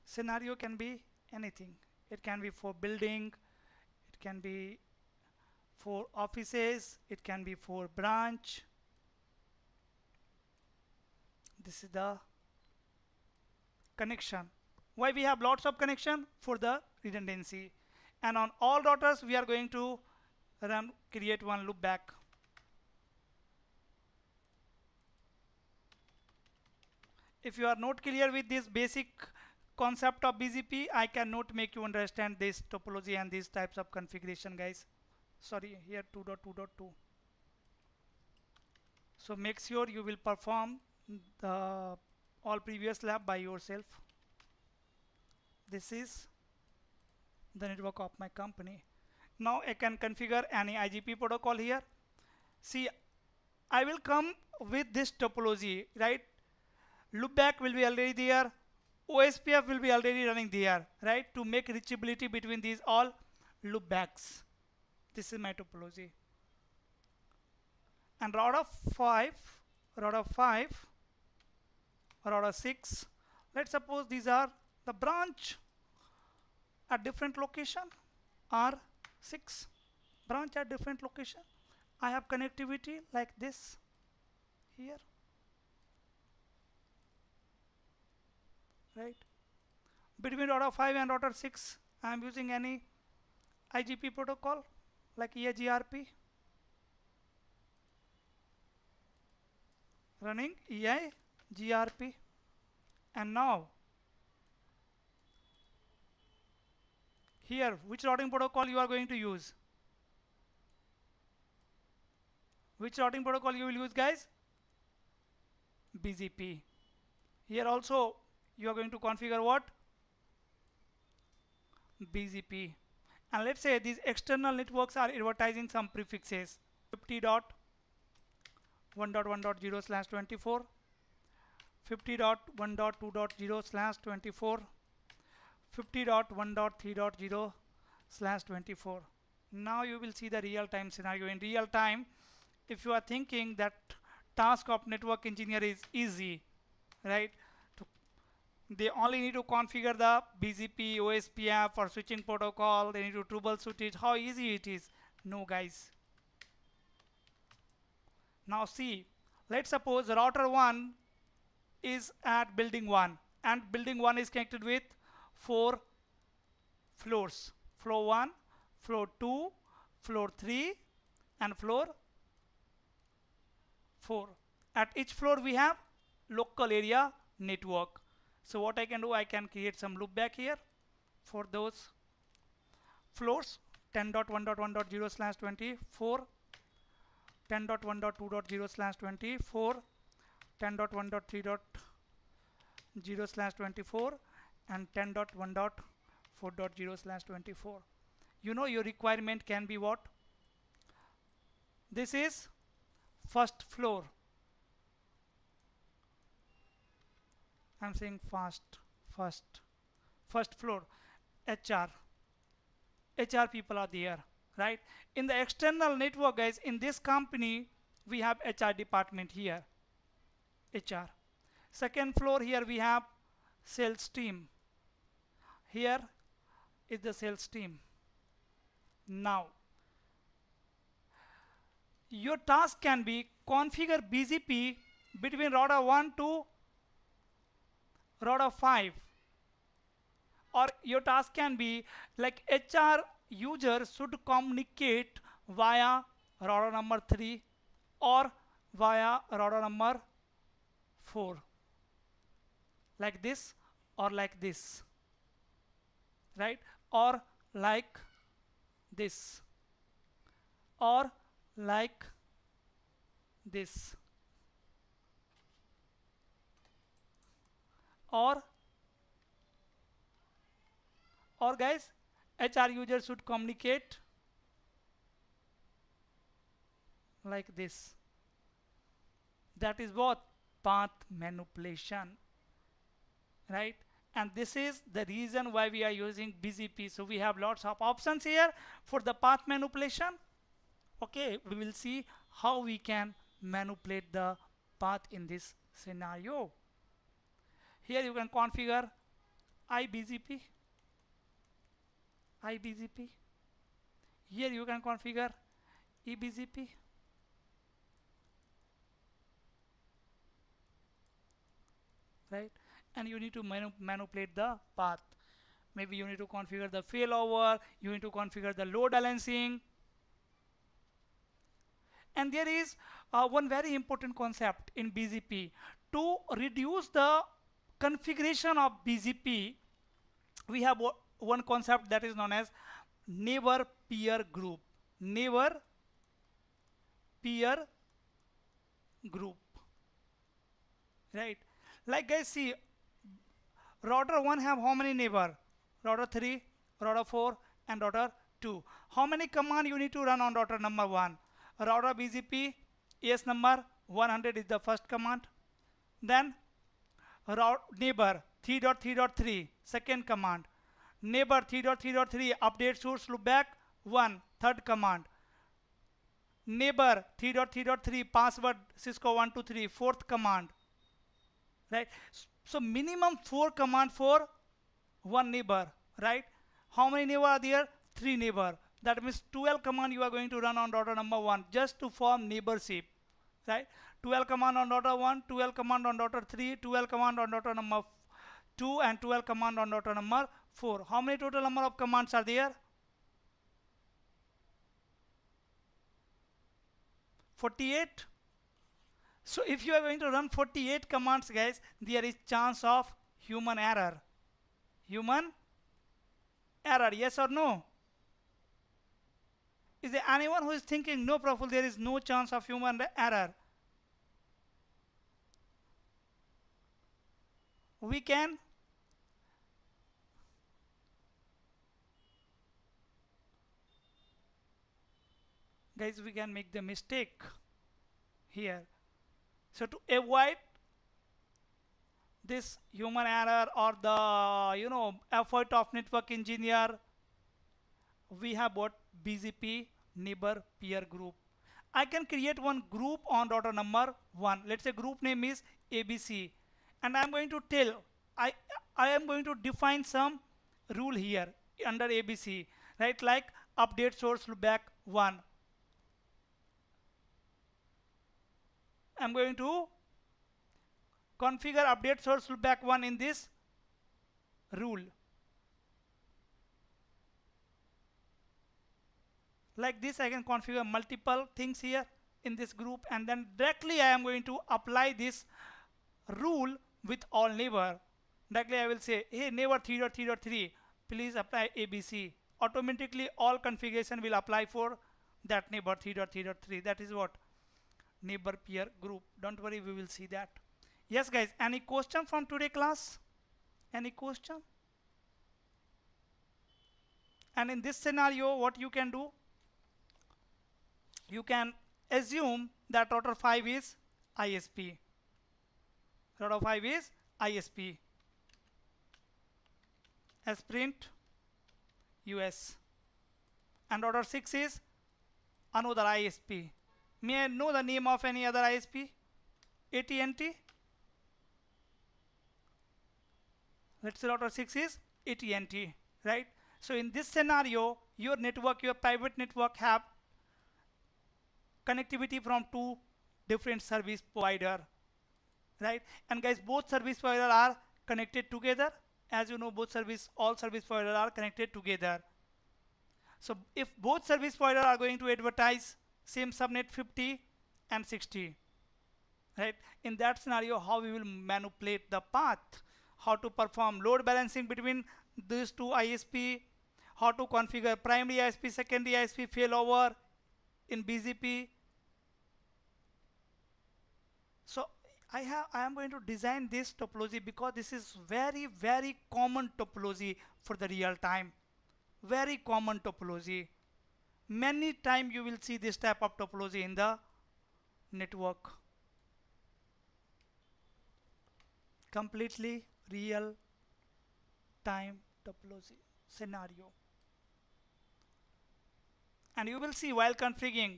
Scenario can be anything. It can be for building, it can be for offices, it can be for branch. This is the connection. Why we have lots of connection? For the redundancy. And on all routers we are going to create one loopback. If you are not clear with this basic concept of BGP, I cannot make you understand this topology and these types of configuration, guys. Sorry, here 2.2.2. So make sure you will perform the all previous lab by yourself. This is the network of my company. Now I can configure any IGP protocol here. See, I will come with this topology, right? Loopback will be already there. OSPF will be already running there, right? To make reachability between these all loopbacks. This is my topology. And router 5, router 5, router 6. Let's suppose these are the branch at different location. R6 branch at different location. I have connectivity like this here, right? Between router 5 and router 6, I am using any IGP protocol like EIGRP, running EIGRP. And now here, which routing protocol you are going to use? Which routing protocol you will use, guys? BGP. Here also you are going to configure what? BGP. And let's say these external networks are advertising some prefixes 50.1.1.0/24, 50.1.2.0/24, 50.1.3.0/24. Now you will see the real-time scenario. In real time, if you are thinking that task of network engineer is easy, right? They only need to configure the BGP, OSPF or switching protocol. They need to troubleshoot it. How easy it is? No, guys. Now see, let's suppose router 1 is at building 1 and building 1 is connected with 4 floors. Floor 1, floor 2, floor 3 and floor 4. At each floor we have local area network. So what I can do, I can create some loopback here for those floors. 10.1.1.0/24, 10.1.2.0/24, 10.1.3.0/24 and 10.1.4.0/24. You know your requirement can be what? This is first floor. I'm saying first floor. HR people are there, right? In the external network, guys, in this company we have HR department here. HR. Second floor, here we have sales team. Here is the sales team. Now your task can be configure BGP between router 1 to router 5, or your task can be like HR user should communicate via router number 3 or via router number 4, like this or like this, right? Or like this or like this, or guys, HR user should communicate like this. That is what? Path manipulation, right? And this is the reason why we are using BGP. So we have lots of options here for the path manipulation. Okay, we will see how we can manipulate the path in this scenario. Here you can configure IBGP. Here you can configure EBGP. Right? And you need to manipulate the path. Maybe you need to configure the failover, you need to configure the load balancing. And there is one very important concept in BGP. To reduce the configuration of BGP, we have one concept that is known as neighbor peer group. Neighbor peer group. Right? Like guys, see, router 1 have how many neighbor? Router 3, router 4, and router 2. How many command you need to run on router number 1? Router BGP AS number 100 is the first command. Then neighbor 3.3.3 second command. Neighbor 3.3.3 update source loopback 1 third command. Neighbor 3.3.3 password Cisco 123 fourth command. Right? So minimum 4 command for one neighbor, right? How many neighbor are there? 3 neighbor. That means 12 command you are going to run on router number 1 just to form neighborship, right? 12 command on router 1, 12 command on router 3, 12 command on router number 2, and 12 command on router number 4. How many total number of commands are there? 48. So if you are going to run 48 commands, guys, there is chance of human error. Human error, yes or no? Is there anyone who is thinking, no, Praphul, there is no chance of human error? We can guys, we can make the mistake here. So to avoid this human error or the effort of network engineer, we have what BGP neighbor peer group. I can create one group on router number 1. Let's say group name is ABC, and I'm going to tell I am going to define some rule here under ABC, right? Like update source loopback 1. I'm going to configure update source loopback 1 in this rule. Like this, I can configure multiple things here in this group, and then directly I am going to apply this rule with all neighbor. Directly I will say, hey neighbor 3.3.3, please apply ABC. Automatically all configuration will apply for that neighbor 3.3.3. That is what neighbor peer group. Don't worry, we will see that. Yes guys, any question from today class? Any question? And in this scenario, what you can do? You can assume that router 5 is ISP. Router 5 is ISP. As print US. And router 6 is another ISP. May I know the name of any other ISP? AT&T? Let's say router 6 is AT&T, right? So in this scenario, your network, your private network have connectivity from 2 different service provider, right? And guys, both service provider are connected together. As you know, all service provider are connected together. So if both service provider are going to advertise same subnet 50 and 60, right? In that scenario, how we will manipulate the path, how to perform load balancing between these two ISP, how to configure primary ISP, secondary ISP failover in BGP. So I am going to design this topology because this is very, very common topology for the real time. Very common topology. Many times you will see this type of topology in the network. Completely real time topology scenario. And you will see while configuring,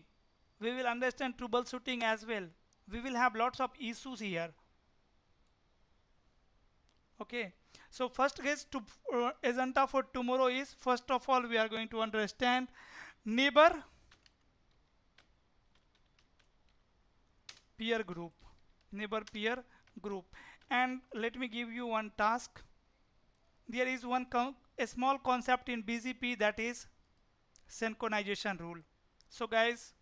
we will understand troubleshooting as well. We will have lots of issues here. Okay, so first guys, agenda for tomorrow is, first of all, we are going to understand neighbor peer group. Neighbor peer group. And let me give you one task. There is a small concept in BGP, that is synchronization rule. So guys,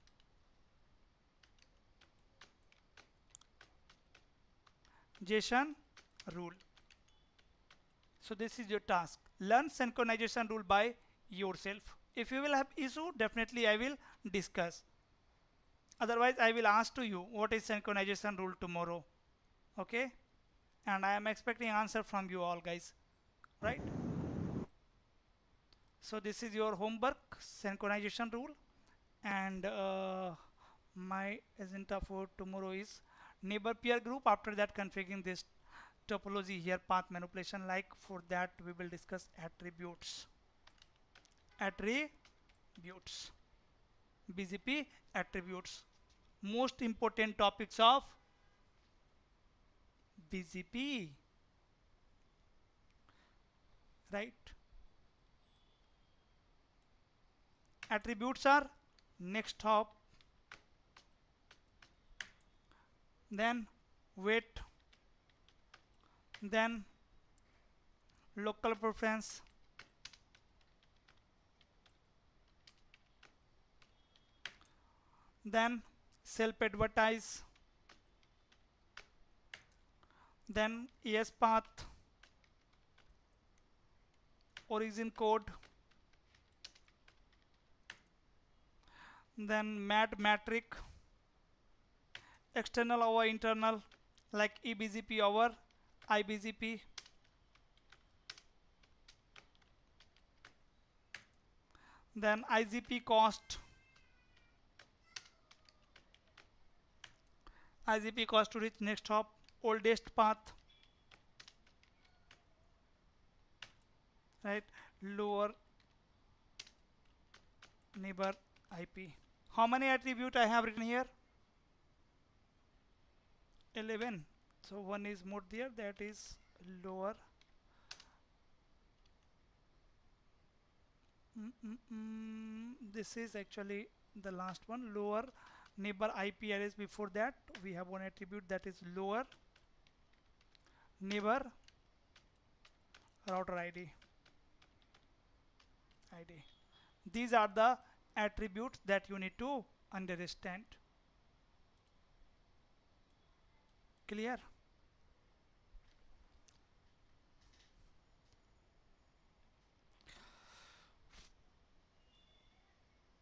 synchronization rule. So this is your task. Learn synchronization rule by yourself. If you will have issue, definitely I will discuss. Otherwise, I will ask to you what is synchronization rule tomorrow. Okay? And I am expecting answer from you all guys. Right? So this is your homework, synchronization rule. And my agenda for tomorrow is neighbor peer group. After that, configuring this topology here, path manipulation. Like for that, we will discuss attributes. Attributes. BGP attributes. Most important topics of BGP. Right? Attributes are next hop, then wait, then local preference, then self advertise, then ES path, origin code, then MAD metric, external over internal like EBGP over IBGP, then IGP cost, to reach next hop, oldest path, right, lower neighbor IP. How many attribute I have written here? 11. So one is more there, that is lower. This is actually the last one, lower neighbor IP address. Before that, we have one attribute, that is lower neighbor router ID. These are the attributes that you need to understand. Clear?